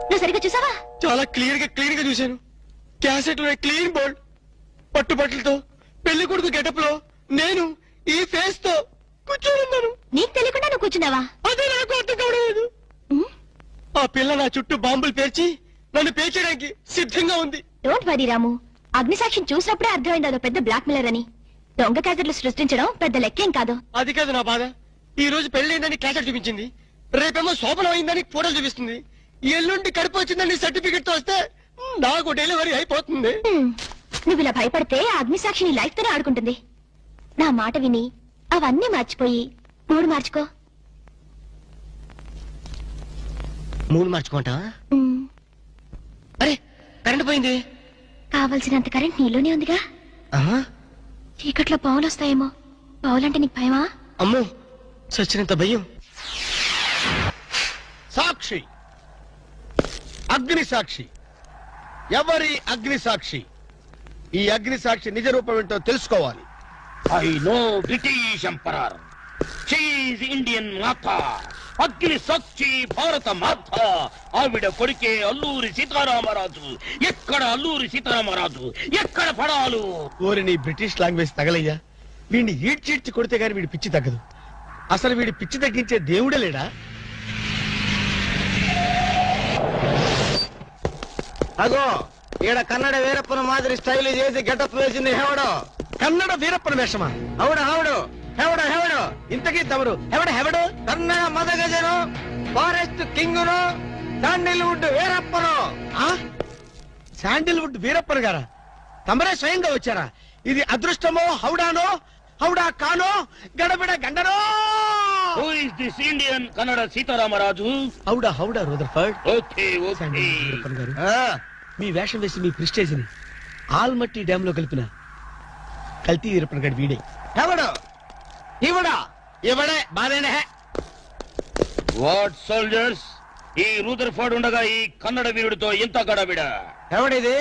Speaker 6: నువ్వు సరిగ్గా చూసావా?
Speaker 5: చాలా క్లియర్ గా చూశాను. క్యాసెట్ లో క్లీన్ బోల్డ్ పట్టుబట్టలతో పెళ్లి కొడుకు గెటప్ లో నేను ఈ ఫేస్ తో కూర్చోనున్నాను.
Speaker 6: నీకు తెలియకుండా నువ్వు కూర్చున్నావా?
Speaker 5: అదే నాకు అర్థం కావడం. ఆ పిల్ల నా చుట్టూ బాంబులు పేర్చి నన్ను పేర్చడానికి సిద్ధంగా ఉంది.
Speaker 6: డోంట్ వరీ రాము, అగ్నిసాక్షిని చూసినప్పుడే అర్థమైంది అదో పెద్ద బ్లాక్ మెయిలర్ అని. దొంగ క్యాసెట్లు సృష్టించడం పెద్ద లెక్కేం కాదు.
Speaker 5: అది కాదు నా బాధ. ఈ రోజు పెళ్లి క్యాసెట్ చూపించింది, రేపేమో శోభనం అయిందని ఫోటోలు చూపిస్తుంది, ఎల్లుండి కడుపు వచ్చిందని సర్టిఫికెట్ తో వస్తే నాకు డెలివరీ అయిపోతుంది.
Speaker 6: నువ్వు ఇలా భయపడితే అగ్నిసాక్షిని లైఫ్ తోనే ఆడుకుంటుంది. నా మాట విని అవన్నీ మర్చిపోయి మూడు మార్చుకో.
Speaker 5: మూడు మార్చుకుంటావా? అరే కరెంట్ పోయింది.
Speaker 6: కావలసినంత కరెంట్ నీలోనే ఉందిగా. చీకట్లో పావులు వస్తాయేమో. పావులంటే నీకు భయమా?
Speaker 5: అమ్మో, చచ్చినంత భయం.
Speaker 9: సాక్షి, అగ్ని సాక్షి. ఎవరి అగ్ని సాక్షి? ఈ అగ్ని సాక్షి నిజ రూపం ఏంటో తెలుసుకోవాలి.
Speaker 3: I know British emperor, she is Indian మాత, అగ్ని సాక్షి భారత మాత. ఆవిడ కొడుకే అల్లూరి సీతారామరాజు. ఎక్కడ అల్లూరి సీతారామరాజు, ఎక్కడ పడాలు?
Speaker 9: ఓరి నీ బ్రిటిష్ లాంగ్వేజ్ తగలయ్యా. వీడిని ఈడ్చిడ్చి కొడితే గాని వీడి పిచ్చి తగ్గదు. అసలు వీడి పిచ్చి తగ్గించే దేవుడే లేడా?
Speaker 2: అగో ఈడ కన్నడ వీరప్పన మాదిరి స్టైల్ చేసి గెటప్ వేసింది హెవడో.
Speaker 9: కన్నడ వీరప్పన వేషమా?
Speaker 2: అవుడు హౌడు హెవడో హెవడో.
Speaker 9: ఇంతకీ తమరు హెవడు?
Speaker 2: కన్నడ మదగజను, ఫారెస్ట్ కింగును, శాండిల్వుడ్ వీరప్పను.
Speaker 9: శాండిల్వుడ్ వీరప్పన్ గారా? తమరే స్వయంగా వచ్చారా? ఇది అదృష్టమో హౌడానో, హౌడా కానో, గడబిడ గండనో?
Speaker 3: Who is this Indian Kannada Sitaramaraju?
Speaker 9: హౌడా Rutherford.
Speaker 3: Okay okay.
Speaker 9: Veerappan garu, మీ వేషం వేసి మీ ప్రిస్టేజ్ ని ఆల్మట్టి డ్యామ్ లో కలిపిన కల్తీ వీరప్పన్ గారి వీడే.
Speaker 2: హెవడో ఇవడా? ఇవడే బాధేనే.
Speaker 3: వాట్ సోల్జర్స్, ఈ రూదర్ఫర్డ్ ఉండగా ఈ కన్నడ వీరుడితో ఎంత గడబిడ?
Speaker 2: ఎవడిది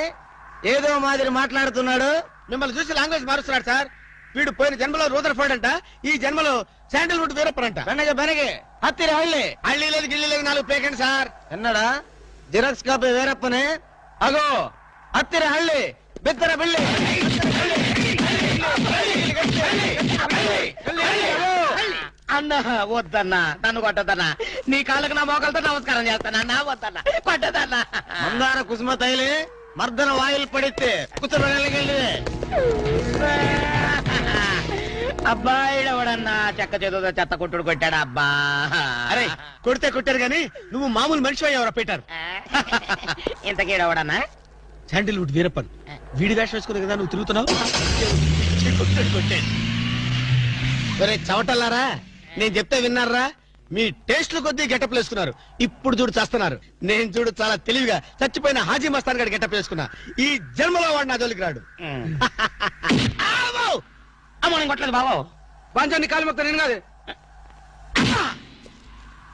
Speaker 2: ఏదో మాదిరి మాట్లాడుతున్నాడు?
Speaker 9: మిమ్మల్ని చూసి లాంగ్వేజ్ మారుస్తున్నాడు సార్. వీడు పోయిన జన్మలో రూదర్ఫర్డ్ అంట, ఈ జన్మలో శాండిల్వుడ్ వీరప్పన్ అంట.
Speaker 2: బెనగే హత్తిరి హళ్ళి.
Speaker 9: హళ్ళి లేదు గిల్లి లేదు, 4 పేకండి సార్.
Speaker 2: ఎన్నడా జిరాక్స్ కాపీ వీరప్పనే. అగో హత్తిరి హళ్ళి, బిత్తర బిల్లి.
Speaker 3: అన్న వద్దన్నా, నన్ను కొట్టదన్నా. నీ కాళ్ళకు నా మోకాలతో నమస్కారం చేస్తానన్నా. వద్దన్నా, కొట్టదన్నా.
Speaker 2: మందార కుసుమ తైలి మర్దన వాయిల్ పడితే కుతురు
Speaker 5: అబ్బాయిడవడన్నా చెక్క చేతుతో చెత్త కొట్టుడు కొట్టాడు అబ్బా.
Speaker 9: అరే కొడితే కొట్టారు గాని నువ్వు మామూలు మనిషి అయ్యావరా పీటర్.
Speaker 5: ఇంతకీడవడన్నా
Speaker 9: శాండిల్వుడ్ వీరప్పన్ వీడి వేషం వేసుకునే కదా నువ్వు తిరుగుతున్నావు. ఒరే చవటల్లారా, నేను చెప్తే విన్నారా? మీ టేస్ట్లు కొద్దీ గెటప్ వేసుకున్నారు. ఇప్పుడు చూడు చేస్తున్నారు. నేను చూడు చాలా తెలివిగా చచ్చిపోయిన హాజీ మస్తాన్ గడి గెటప్ వేసుకున్నా. ఈ జన్మలో వాడు నా జోలికి రాడు.
Speaker 5: అమ్మ నేను కొట్టలేదు బాబు.
Speaker 9: బాంచాన్ని కాలు మొక్క నేను కాదు.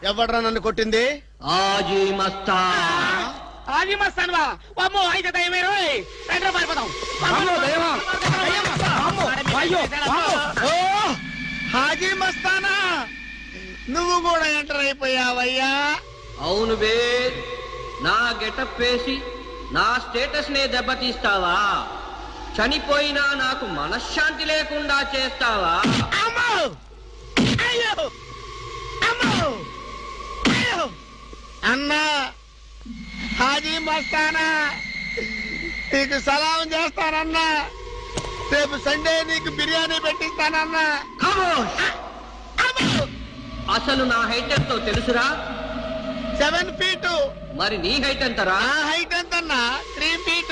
Speaker 9: ఎవడ్రా నన్ను కొట్టింది?
Speaker 5: హాజీ మస్తాన్. హాజీ మస్తాన్ బా అమ్మో అయితే దయమే రోయ్. రండి పారిపోదాం.
Speaker 9: హాజీ మస్తానా, నువ్వు కూడా ఎంటర్ అయిపోయావయ్యా?
Speaker 11: అవును బే, నా గెటప్ వేసి నా స్టేటస్ నే దెబ్బతీస్తావా? చనిపోయినా నాకు మనశ్శాంతి లేకుండా చేస్తావా?
Speaker 9: అమ్మో! అయ్యో! అమ్మో! అయ్యో! అన్నా, హాజీ మస్తానా, నీకు సలాం చేస్తానన్నా. రేపు సండే నీకు బిర్యానీ పెట్టిస్తానన్నా.
Speaker 11: అసలు నా హైట్ ఎంతో తెలుసురా?
Speaker 9: 7 feet.
Speaker 11: మరి నీ హైట్ ఎంతరా?
Speaker 9: నా హైట్ ఎంతన్నా? 3 feet.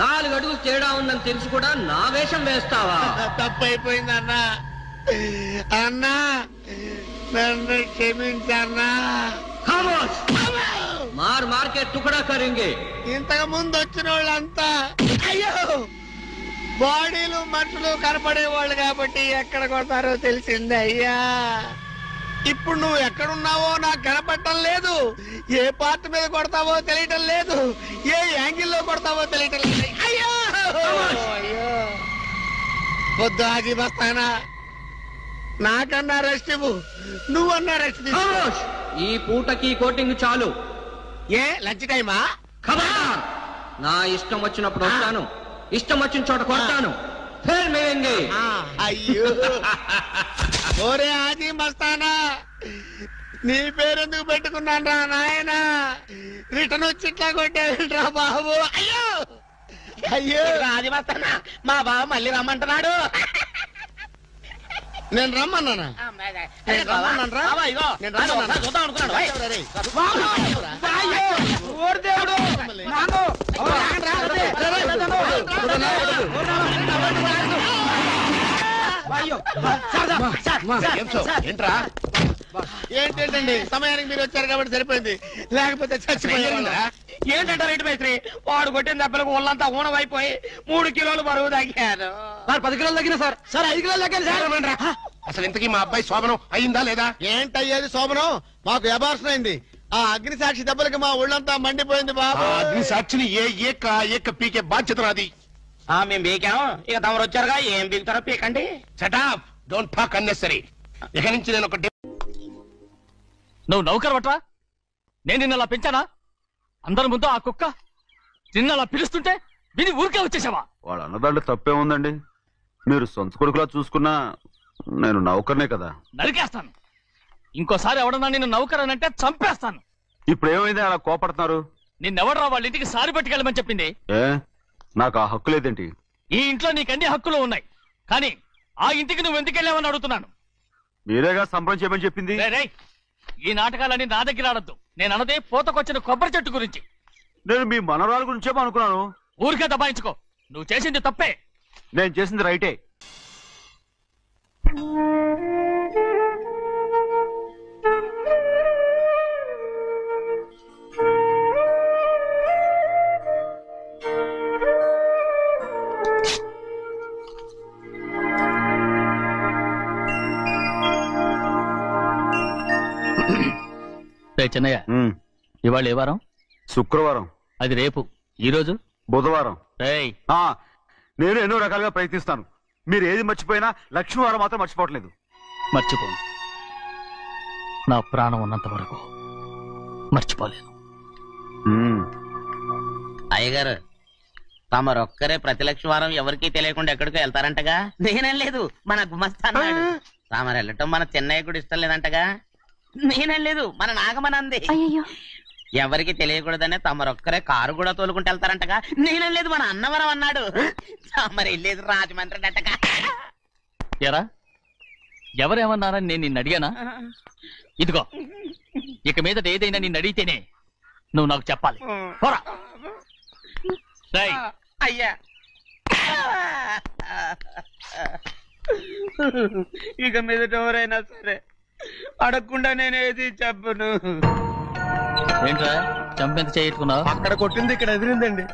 Speaker 11: 4 అడుగులు తేడా ఉందని తెలిసి కూడా నా వేషం వేస్తావా?
Speaker 9: తప్పైపోయిందన్నా. అన్నా నన్ను క్షమించన్నా.
Speaker 11: మార్ మార్కెట్ టుకడా కరింగే.
Speaker 9: ఇంతకు ముందు వచ్చిన వాళ్ళంతా అయ్యో బాడీలు మనుషులు కనపడే వాళ్ళు కాబట్టి ఎక్కడ కొడతారో తెలిసింది అయ్యా. ఇప్పుడు నువ్వు ఎక్కడున్నావో నాకు కనపడటం లేదు. ఏ పార్ట్ మీద కొడతావో తెలియటం లేదు. ఏ యాంగిల్లో కొడతావో తెలియటం లేదు. అయ్యో అయ్యో వద్దు హాజీ మస్తానా, నాకన్నా రెస్ట్ ఇవ్వు. నువ్వన్నా రెస్ట్ తీసుకో.
Speaker 11: ఈ పూటకి కోటింగ్ చాలు.
Speaker 9: ఏ లంచ్ టైమా?
Speaker 11: నా ఇష్టం వచ్చినప్పుడు వస్తాను, ఇష్టం వచ్చిన చోట కొడతాను.
Speaker 9: అయ్యో ఓరే హాజీ మస్తానా, నీ పేరెందుకు పెట్టుకున్నాను రా నాయనా? రిటర్న్ వచ్చి ఇట్లా కొట్టేరా బాబు. అయ్యో అయ్యో
Speaker 5: హాజీ మస్తానా, మా బావ మళ్ళీ రమ్మంటున్నాడు.
Speaker 9: నేను రమ్మన్నానా?
Speaker 5: చూద్దాం అనుకున్నాడు.
Speaker 10: ఏంట్రా?
Speaker 9: ఏంటండి సమయానికి మీరు వచ్చారు కాబట్టి సరిపోయింది, లేకపోతే చచ్చిపోయారు.
Speaker 5: ఏంటంటే రేటు మేస్త్రి, వాడు కొట్టిన దెబ్బలకు ఒళ్ళంతా ఊనమైపోయి 3 కిలోలు బరువు తగ్గారు.
Speaker 9: 10 కిలోలు తగ్గిన సార్. 5 కిలోలు తగ్గాను సార్.
Speaker 10: అసలు ఇంతకీ మా అబ్బాయి శోభనం అయిందా లేదా?
Speaker 9: ఏంటయ్యేది శోభనం? మాకు అబార్షన్ అయింది. ఆ అగ్ని సాక్షి దెబ్బలకి మా ఒళ్ళంతా మండిపోయింది బాబు.
Speaker 10: అగ్ని సాక్షిని ఏక పీకే బాధ్యత నాది.
Speaker 5: మేము బీకాం, ఇక తమరు వచ్చారుగా, ఏం బీగుతారో పీకండి.
Speaker 10: Shut up, don't talk unnecessary. ఇక నుంచి నేను ఒక
Speaker 4: నువ్వు నౌకర్ పట్రా? నేను నిన్న అలా పెంచానా? అందరి ముందు ఆ కుక్క నిన్న అలా పిలుస్తుంటే విని ఊరికే వచ్చేసావా?
Speaker 12: వాళ్ళ అన్నదాంట్లో తప్పే ఉందండి. మీరు సొంత కొడుకులా చూసుకున్నా నేను నౌకర్నే కదా.
Speaker 4: నరికేస్తాను. ఇంకోసారి ఎవడన్నా నిన్ను నౌకర్ అని అంటే చంపేస్తాను.
Speaker 12: ఇప్పుడు ఏమైంది అలా కోపడుతున్నారు?
Speaker 4: నిన్నెవడరా వాళ్ళ ఇంటికి సారి పట్టుకెళ్ళమని చెప్పింది?
Speaker 12: ఏ నాకు ఆ హక్కు లేదేంటి?
Speaker 4: ఈ ఇంట్లో నీకు అన్ని హక్కులు ఉన్నాయి, కానీ ఆ ఇంటికి నువ్వు ఎందుకు వెళ్ళావని అడుగుతున్నాను.
Speaker 12: మీరేగా సంబరం చేయమని చెప్పింది.
Speaker 4: ఈ నాటకాలన్నీ నా దగ్గర ఆడద్దు. నేను అన్నదే పూతకొచ్చిన కొబ్బరి చెట్టు గురించి.
Speaker 12: నేను మీ మనవరాల గురించేమో అనుకున్నాను.
Speaker 4: ఊరికే దబాయించుకో. నువ్వు చేసింది తప్పే.
Speaker 12: నేను చేసింది రైటే.
Speaker 4: చెన్నయ్య, ఇవాళ ఏ వారం?
Speaker 12: శుక్రవారం.
Speaker 4: అది రేపు. ఈ రోజు
Speaker 12: బుధవారం. నేను ఎన్నో రకాలుగా ప్రయత్నిస్తాను. మీరు ఏది మర్చిపోయినా లక్ష్మీవారం మాత్రం మర్చిపోవట్లేదు.
Speaker 4: మర్చిపోను. నా ప్రాణం ఉన్నంత వరకు మర్చిపోలేను.
Speaker 5: అయ్యగారు, తమరొక్కరే ప్రతి లక్షవారం ఎవరికీ తెలియకుండా ఎక్కడికో వెళ్తారంటగా? నేనేం లేదు, మన గుమస్తాను. తామరు వెళ్ళటం మన చెన్నయ్య కూడా ఇష్టం లేదంటగా? నేనేం లేదు, మన నాగమనంది.
Speaker 6: అయ్యో
Speaker 3: ఎవరికి తెలియకూడదనే తమరొక్కరే కారు కూడా తోలుకుంటూ వెళ్తారంటగా. నేనేం లేదు, మన అన్నవరం అన్నాడు. తమరు వెళ్ళేది రాజమండ్రి అంటగా.
Speaker 4: ఎరా ఎవరేమన్నారని నేను నిన్ను అడిగానా? ఇదిగో ఇక మీదట ఏదైనా నిన్ను అడిగితేనే నువ్వు నాకు చెప్పాలి. పోరా.
Speaker 3: అయ్యా ఇక మీదట ఎవరైనా సరే అడగకుండా నేనేది చెప్పను.
Speaker 4: ఏంట్రా చంపెంత చేయించుకున్నావు?
Speaker 9: అక్కడ కొట్టింది ఇక్కడ ఎదిరిందండి.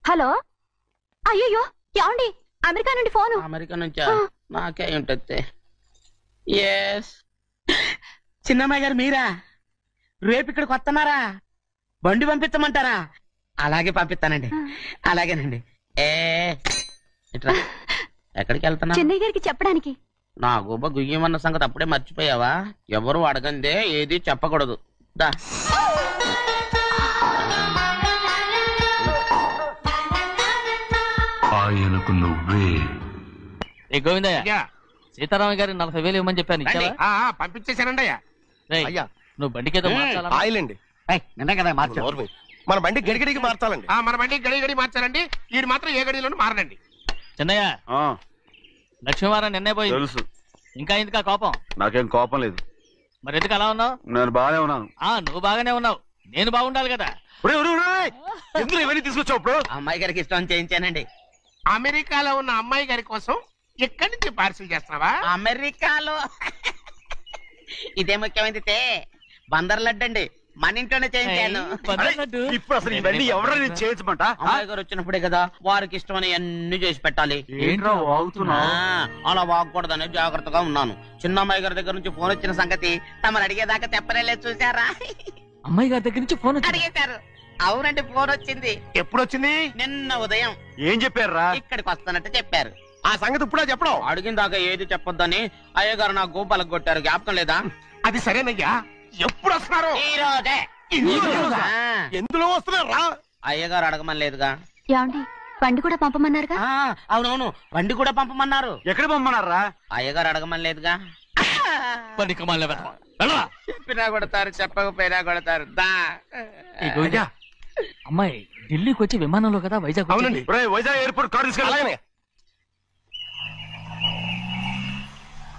Speaker 6: హలో, అయ్యో ఏమండి? అమెరికా నుండి ఫోను.
Speaker 3: అమెరికా నుంచా? నాకే ఉంటుంది. ఎస్, చిన్నమ్మాయి గారు మీరా? రేపు ఇక్కడికి వస్తున్నారా? బండి పంపిస్తామంటారా? అలాగే పంపిస్తానండి. అలాగేనండి. ఎక్కడికి వెళ్తున్నా?
Speaker 6: చెన్నై గారికి చెప్పడానికి.
Speaker 3: నా గుబ్బ గుయ్యమన్న సంగతి అప్పుడే మర్చిపోయావా? ఎవరు అడగందే ఏది చెప్పకూడదు. దా
Speaker 13: ఆయనకు నువ్వే.
Speaker 4: గోవిందయ్య, సీతారామయ్య గారి 40,000 ఇవ్వమని చెప్పాను. ఇచ్చావా?
Speaker 9: పంపించేశానండి అయ్యా.
Speaker 4: అయ్యా నువ్వు బండికేదో
Speaker 9: ఆయిల్ అండి. నిన్న కదా మార్చారు. మన బండి గడిగడికి మార్చాలండి. మన బండి గడిగడి మార్చాలండి. వీడు మాత్రం ఏ గడిలోనూ మారనండి.
Speaker 4: చిన్నయ్య, లక్ష్మీవారం నిన్నే పోయింది.
Speaker 12: తెలుసు.
Speaker 4: ఇంకా ఎందుకా కోపం?
Speaker 12: నాకేం కోపం లేదు.
Speaker 4: మరి ఎందుకు అలా ఉన్నావు?
Speaker 12: నేను బాగానే ఉన్నాను.
Speaker 4: నువ్వు బాగానే ఉన్నావు, నేను బాగుండాలి కదా.
Speaker 12: ఎందుకు ఇవన్నీ తీసుకొచ్చావు? ఇప్పుడు
Speaker 3: అమ్మాయి గారికి ఇష్టం చేయించానండి.
Speaker 9: అమెరికాలో ఉన్న అమ్మాయి గారి కోసం ఎక్కడి నుంచి పార్సిల్ చేస్తున్నావా?
Speaker 3: అమెరికాలో ఇదే ముఖ్యమైనది. బందర్ లడ్డు అండి, మన ఇంట్లోనే చేయించాను.
Speaker 12: ఇప్పుడు అసలు ఇవన్నీ ఎవరైనా చేయించమంట?
Speaker 3: అమ్మాయి గారు వచ్చినప్పుడే కదా వారికి ఇష్టమని అన్ని చేసి పెట్టాలి. అలా వాగకూడదని జాగ్రత్తగా ఉన్నాను. చిన్న అమ్మాయి గారి దగ్గర నుంచి ఫోన్ వచ్చిన సంగతి తమరు అడిగేదాకా తెప్పలేదు. చూసారా?
Speaker 4: అమ్మాయి గారి దగ్గర నుంచి ఫోన్
Speaker 3: అడిగేశారు. అవునండి, ఫోన్ వచ్చింది.
Speaker 9: ఎప్పుడు వచ్చింది?
Speaker 3: నిన్న ఉదయం.
Speaker 12: ఏం చెప్పారా?
Speaker 3: ఇక్కడికి వస్తానంటే చెప్పారు.
Speaker 9: ఆ సంగతి ఇప్పుడే చెప్పడం.
Speaker 3: అడిగిన దాకా ఏది చెప్పొద్దని అయ్యగారు నా గోపాలకు కొట్టారు. జ్ఞాపకం లేదా?
Speaker 9: అది సరేనయ్యా. ఎప్పుడు వస్తున్నారు?
Speaker 3: ఈ రోజే.
Speaker 9: ఎందులో వస్తున్నారా?
Speaker 3: అయ్యగారు అడగమని లేదుగా.
Speaker 6: ఏమండి, బండి కూడా పంపమన్నారుగా?
Speaker 3: అవునవును, బండి కూడా పంపమన్నారు.
Speaker 12: ఎక్కడ పంపమన్నారా?
Speaker 3: అయ్యగారు అడగమని లేదుగా. చెప్పినా కొడతారు, చెప్పకపోయినా కొడతారు.
Speaker 4: అమ్మాయి ఢిల్లీకి వచ్చి విమానంలో కదా వైజాగ్.
Speaker 9: అవునండి,
Speaker 12: వైజాగ్ ఎయిర్పోర్ట్ కార్ తీసుకెళ్ళి.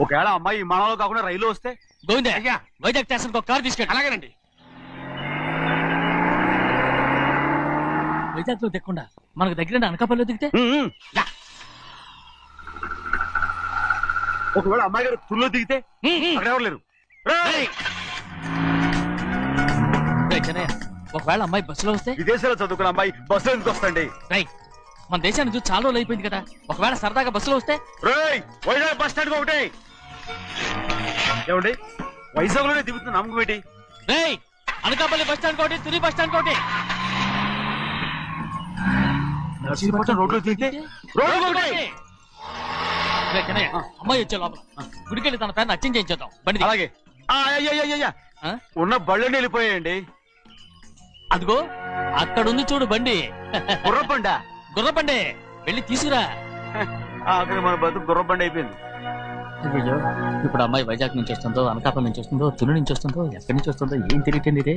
Speaker 12: ఒకవేళ అమ్మాయి విమానంలో కాకుండా రైలు వస్తే?
Speaker 4: గోవిందయ్య, వైజాగ్ స్టేషన్ ఒక కార్ తీసుకెళ్ళి.
Speaker 9: అలాగేనండి.
Speaker 4: వైజాగ్ లో దిక్కుండా మనకు దగ్గర అనకాపల్లిలో దిగితే?
Speaker 12: ఒకవేళ అమ్మాయి గారు తుల్లో దిగితే? అక్కడ ఎవరు లేరు.
Speaker 4: ఒకవేళ అమ్మాయి బస్సులో వస్తే?
Speaker 12: విదేశాల్లో చదువుకున్న అమ్మాయి బస్సులో ఎందుకు వస్తండి?
Speaker 4: మన దేశాన్ని చూసి చాలా రోజులు అయిపోయింది కదా. ఒకవేళ సరదాగా బస్సులో వస్తే?
Speaker 12: వైజాగ్ బస్ స్టాండ్ ఒకటి. ఏమండి, వైజాగ్ లోనే దిగుతున్న నమ్మకం ఏంటి?
Speaker 4: అనకాపల్లి బస్ స్టాండ్ కోటి, తుని బస్ స్టాండ్ కోటి.
Speaker 12: నర్సీపట్నం రోడ్లో దిగితే
Speaker 4: అమ్మాయి వచ్చే లోపల గుడికెళ్ళి తన పేరుని అచ్చం చేయించేద్దాం బండి.
Speaker 12: అలాగే. ఉన్న బళ్ళని వెళ్ళిపోయాయండి.
Speaker 4: అదిగో అక్కడుంది చూడు బండి.
Speaker 12: గుర్రబండ.
Speaker 4: గుర్రబండి, వెళ్ళి తీసుకురా.
Speaker 12: అక్కడ మన బతుకు గుర్రబండి అయిపోయింది.
Speaker 4: అయ్యో, ఇప్పుడు అమ్మాయి వైజాగ్ నుంచి వస్తుందో, అనకాపల్లి నుంచి వస్తుందో, తుని నుంచి వస్తుందో, ఎక్కడి నుంచి వస్తుందో ఏం తెలియటండి రే.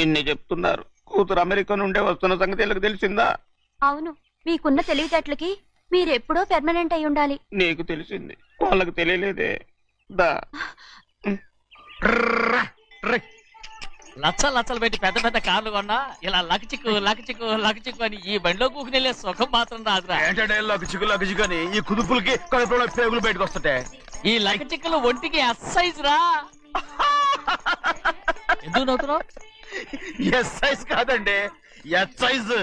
Speaker 3: ఇన్ని చెప్తున్నారు, కూతురు అమెరికా నుండే వస్తున్న సంగతి వీళ్ళకి తెలిసిందా?
Speaker 6: అవును, మీకున్న తెలివితేటలకి మీరెప్పుడో పెర్మనెంట్ అయి ఉండాలి.
Speaker 3: నీకు తెలిసింది, వాళ్ళకి తెలియలేదే. దా
Speaker 4: లచ్చలు పెట్టి పెద్ద పెద్ద కార్లు కొన్నా ఇలా లకచిక్కు అని ఈ బండిలో కూకుని వెళ్ళే సుఖం మాత్రం రాదురా.
Speaker 12: లకచిక్కు అని ఈ కుదుపులకి కడుపులో పేగులు బయటకు వస్తుంటాయి.
Speaker 4: ఈ లకచిక్కులు ఒంటికి ఎక్సైజ్ రా. ఎందుకు నవ్వుతున్నావు?
Speaker 12: ఎక్సైజ్ కాదండి, ఎక్సైజ్.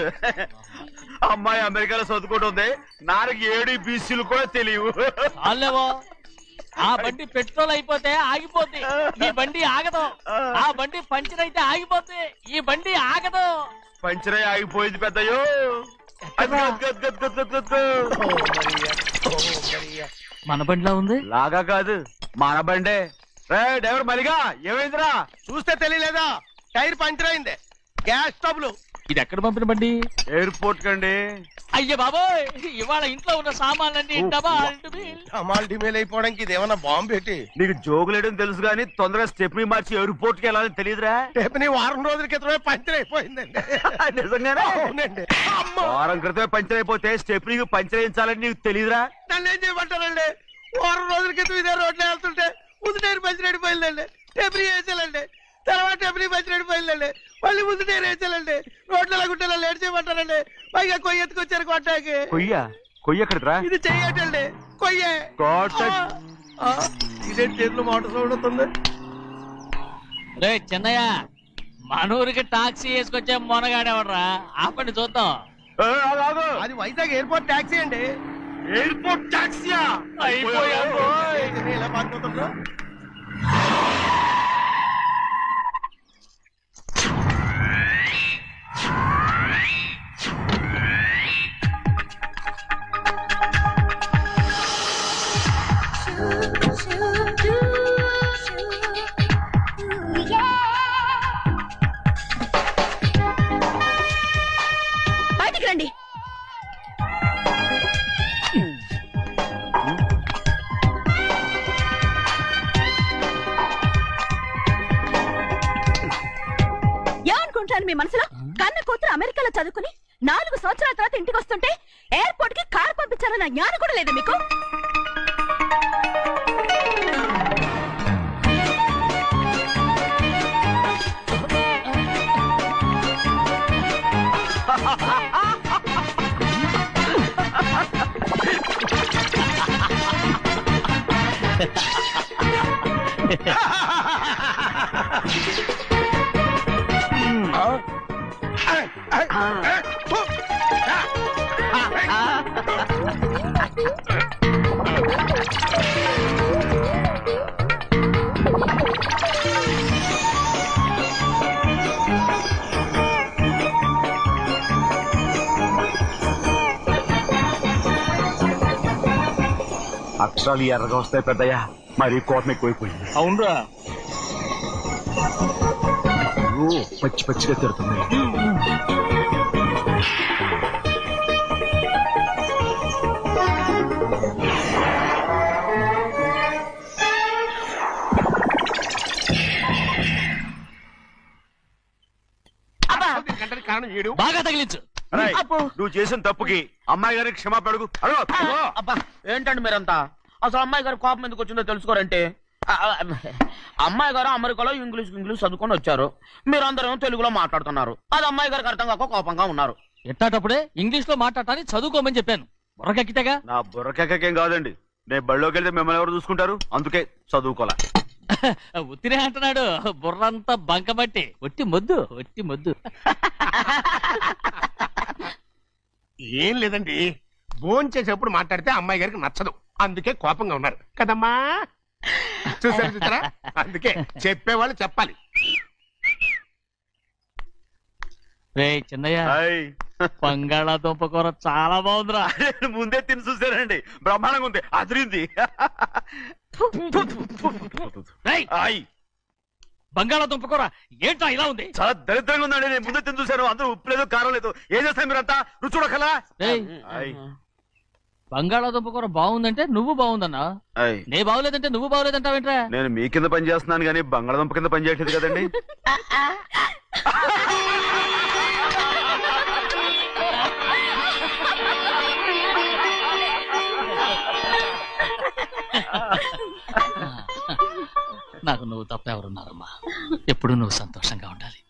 Speaker 12: అమ్మాయి అమెరికాలో చదువుకుంటుంది, నాకు 7 BCలు కూడా తెలియవు.
Speaker 4: చాలేవో, ఆ బండి పెట్రోల్ అయిపోతే ఆగిపోద్ది, ఈ బండి ఆగదు. ఆ బండి పంచర్ అయితే ఆగిపోద్ది, ఈ బండి ఆగదు.
Speaker 12: పంచర్ ఆగిపోయింది పెద్దయ్యో.
Speaker 4: మన బండిలా ఉంది.
Speaker 12: లాగా కాదు మన బండే. డ్రైవర్ మలిగా ఏమైందిరా?
Speaker 9: చూస్తే తెలియలేదా? టైర్ పంచర్ అయింది. గ్యాస్ స్టవ్లు.
Speaker 4: ఇది ఎక్కడ పంపిన బండి?
Speaker 12: ఎయిర్పోర్ట్ కండి.
Speaker 4: అయ్యే బాబోయ్, ఇవాళ ఇంట్లో ఉన్న సామాన్లన్నీ
Speaker 9: డమాల్ డిమేల్ అయిపోవడానికి ఇదేమన్నా బాంబు పెట్టి.
Speaker 12: నీకు జోగులేయడం తెలుసు కానీ తొందరగా స్టెప్ని మార్చి ఎయిర్పోర్ట్ కి వెళ్ళాలని తెలియదురా?
Speaker 9: స్టెప్ని వారం రోజుల క్రితమే పంచర్ అయిపోయిందండి.
Speaker 12: నిజంగానే?
Speaker 9: అవునండి.
Speaker 12: వారం క్రితమే పంచర్ అయిపోతే స్టెప్నీకి పంచర్ వేయించాలని నీకు తెలియదురా?
Speaker 9: నన్ను ఏం చేయమంటారండి? వారం రోజుల క్రితం ఇదే రోడ్లో వెళ్తుంటే ముందు టైర్ పంచర్ అయిపోయిందండి. స్టెప్ని వేసాలండి. తర్వాత స్టెప్ని పంచర్ అయిపోయిందండి. మళ్ళీ ముందు టైర్ వేసాలండి. రోడ్లు ఎలాగుంటే లేట్ చేయమంటారండి. పైగా కొయ్య ఎత్తుకొచ్చారు కొట్టాకి.
Speaker 12: కొయ్య ఎక్కడిరా?
Speaker 9: ఇది చెయ్యటండి. కొయ్యే. ఇదే చేతులు మోటార్ సౌండ్ అవుతుంది.
Speaker 4: రే చిన్నయ్య, మనూరికి టాక్సీ వేసుకొచ్చే మొనగాడేవడరా? ఆపండి చూద్దాం.
Speaker 9: అది వైజాగ్ ఎయిర్పోర్ట్ టాక్సీ అండి.
Speaker 12: ఎయిర్పోర్ట్ టాక్సీయా?
Speaker 9: ఇలా పారిపోతుండ్రా?
Speaker 6: బయటికి రండి. ఏమనుకుంటాను మీ మనసులో? కన్న కూతురు అమెరికాలో చదువుకుని 4 సంవత్సరాల తర్వాత ఇంటికి వస్తుంటే ఎయిర్పోర్ట్ కి కారు పంపించాలన్న జ్ఞానం కూడా లేదా మీకు?
Speaker 12: అక్షరాలు ఎర్రగా వస్తాయి పెద్దయ్యా. మరి కోపం ఎక్కువైపోయింది.
Speaker 4: అవునరా?
Speaker 12: పచ్చి పచ్చిగా తిడుతుంది.
Speaker 4: బాగా తగిలించు.
Speaker 12: నువ్వు చేసిన తప్పుకి అమ్మాయి గారికి క్షమాపణ అడుగు.
Speaker 3: అబ్బా ఏంటండి మీరంతా? అసలు అమ్మాయి గారు కోపం ఎందుకు వచ్చిందో తెలుసుకోరంటే, అమ్మాయి గారు అమెరికాలో ఇంగ్లీష్ చదువుకొని వచ్చారు. మీరందరూ తెలుగులో మాట్లాడుతున్నారు. అది అమ్మాయి గారికి అర్థం కాక కోపంగా ఉన్నారు.
Speaker 4: ఎట్టాటప్పుడే ఇంగ్లీష్ లో మాట్లాడటానికి చదువుకోమని చెప్పాను. బుర్రకెక్కితేగా?
Speaker 12: నా బుర్రకెక్కకేం కాదండి. నేను బళ్ళోకి వెళ్తే మిమ్మల్ని ఎవరు చూసుకుంటారు? అందుకే చదువుకోలే.
Speaker 4: ఉత్తిరే అంటున్నాడు. బుర్రంతా బంకబట్టి ఒట్టి మొద్దు.
Speaker 10: ఏం లేదండి, భోజనం చేసేప్పుడు మాట్లాడితే అమ్మాయి గారికి నచ్చదు. అందుకే కోపంగా ఉన్నారు కదమ్మా. చూసారా? అందుకే చెప్పేవాళ్ళు చెప్పాలి.
Speaker 4: రే చిన్నయ్య, బంగాళాదుంప కూర చాలా బాగుందిరా.
Speaker 12: ముందే తిని చూసానండి, బ్రహ్మాండంగా ఉంది, అదిరింది.
Speaker 4: బంగాళాదుంప కూర ఏంటా ఇలా ఉంది?
Speaker 12: చాలా దరిద్రంగా ఉందండి. నేను ముందే తిని చూశాను. అందరూ ఉప్పు లేదు, కారం లేదు. ఏం చేస్తాను మీరంతా? రుచి చూడకలా.
Speaker 4: బంగాళాదుంప కూర బాగుందంటే నువ్వు బాగుందన్నా, నే బాగులేదంటే నువ్వు బాగులేదంటావేంట్రా?
Speaker 12: నేను మీ కింద పని చేస్తున్నాను కానీ బంగాళాదుంప కింద పని చేయట్లేదు కదండి.
Speaker 4: నాకు నువ్వు తప్ప ఎవరున్నారమ్మా? ఎప్పుడు నువ్వు సంతోషంగా ఉండాలి.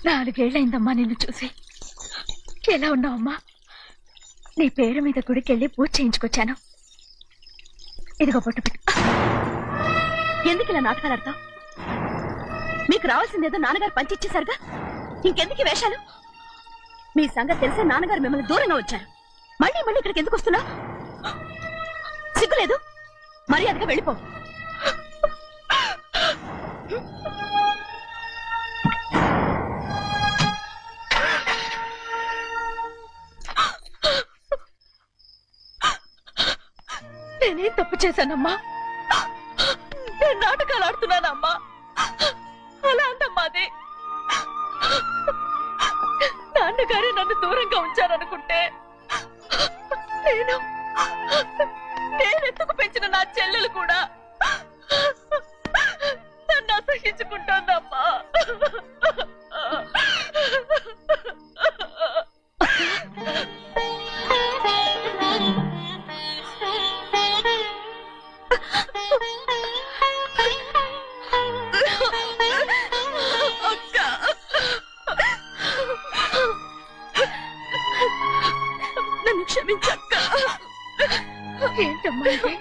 Speaker 6: నాలుగేళ్లైందమ్మా నిన్ను చూసి. ఎలా ఉన్నావమ్మా? నీ పేరు మీద గుడికెళ్ళి పూజ చేయించుకొచ్చాను. ఇదిగో పొట్టు పెట్టు. ఎందుకు ఇలా నాటకాలు ఆడతావు? మీకు రావాల్సిందేదో నాన్నగారు పంచిచ్చేశారుగా. ఇంకెందుకు ఈ వేషాలు? మీ సంగతి తెలిసే నాన్నగారు మిమ్మల్ని దూరంగా వచ్చారు. మళ్ళీ మళ్ళీ ఇక్కడికి ఎందుకు వస్తున్నా? సిగ్గులేదు? మర్యాదగా వెళ్ళిపో. నేనేం తప్పు చేశానమ్మా? నేను నాటకాలు ఆడుతున్నానమ్మా. అలా అందమ్మా అది. నాన్నగారే నన్ను దూరంగా ఉంచారనుకుంటే నేనెత్తుకు పెంచిన నా చెల్లెలు కూడా నన్ను అసహించుకుంటోందమ్మా. నన్ను క్షమించక్క. ఏంటమ్మా ఇది?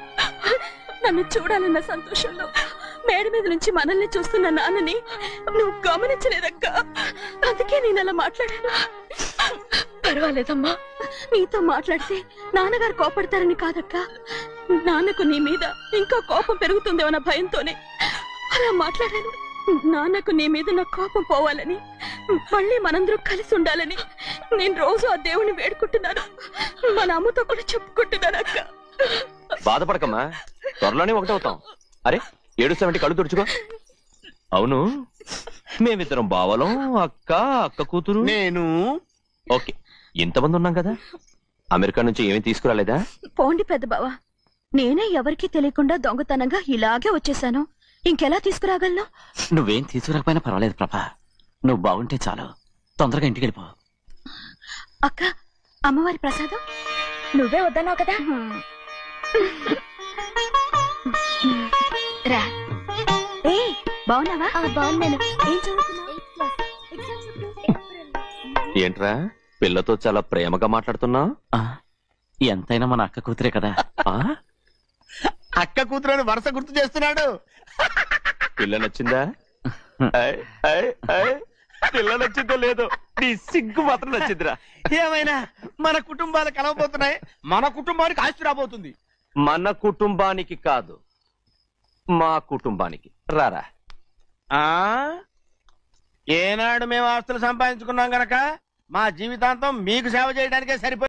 Speaker 6: నన్ను చూడాలన్న సంతోషంలో మేడ మీద నుంచి మనల్ని చూస్తున్న నాన్నని నువ్వు గమనించలేదక్క. అందుకే నేను అలా మాట్లాడాను. పర్వాలేదమ్మా, నీతో మాట్లాడితే నాన్నగారు కోపడతారని కాదక్క. నాన్నకు నీ మీద ఇంకా కోపం పెరుగుతుందేమన్న భయంతోనే అలా మాట్లాడాను. నాన్నకు నీ మీద నా కోపం పోవాలని, మళ్ళీ మనందరం కలిసి ఉండాలని నేను రోజు ఆ దేవుని వేడుకుంటున్నాను. మన అమ్మతో కూడా చెప్పుకుంటున్నాను అక్క.
Speaker 13: బాధపడకమ్మా, త్వరలోనే ఒకటవుతాం. అరే ఏడుస్తామంటే కళ్ళు తుడుచుకో. అవును, మేమిద్దరం బావలం, అక్క కూతురు, నేను. ఓకే, ఇంతమంది ఉన్నాం కదా. అమెరికా నుంచి ఏమీ తీసుకురాలేదా?
Speaker 6: పోండి పెద్ద బావా, నేనే ఎవరికీ తెలియకుండా దొంగతనంగా ఇలాగే వచ్చేసాను. ఇంకెలా తీసుకురాగలను?
Speaker 4: నువ్వేం తీసుకురాకపోయినా పర్వాలేదు ప్రభా, నువ్వు బాగుంటే చాలు. తొందరగా ఇంటికి వెళ్ళిపో.
Speaker 6: అక్క, అమ్మవారి ప్రసాదం నువ్వే వద్దన్నావు కదా. రా. ఏ బాగున్నావా? బాగున్నాను. ఏం చదువుతున్నావు?
Speaker 13: ఏంట్రా పిల్లతో చాలా ప్రేమగా మాట్లాడుతున్నావు?
Speaker 4: ఎంతైనా మన అక్క కూతురే కదా.
Speaker 9: అక్క కూతురు వరుస గుర్తు చేస్తున్నాడు.
Speaker 13: పిల్ల నచ్చిందా? పిల్ల నచ్చిందో లేదో, నీ సిగ్గు మాత్రం నచ్చిందిరా.
Speaker 9: ఏమైనా మన కుటుంబాలు కలవబోతున్నాయి. మన కుటుంబానికి ఆస్తి రాబోతుంది.
Speaker 13: మన కుటుంబానికి కాదు, మా కుటుంబానికి. రారా.
Speaker 9: ఏనాడు మేము ఆస్తులు సంపాదించుకున్నాం గనక మా జీవితాంతం మీకు సేవ చేయడానికే సరిపోయి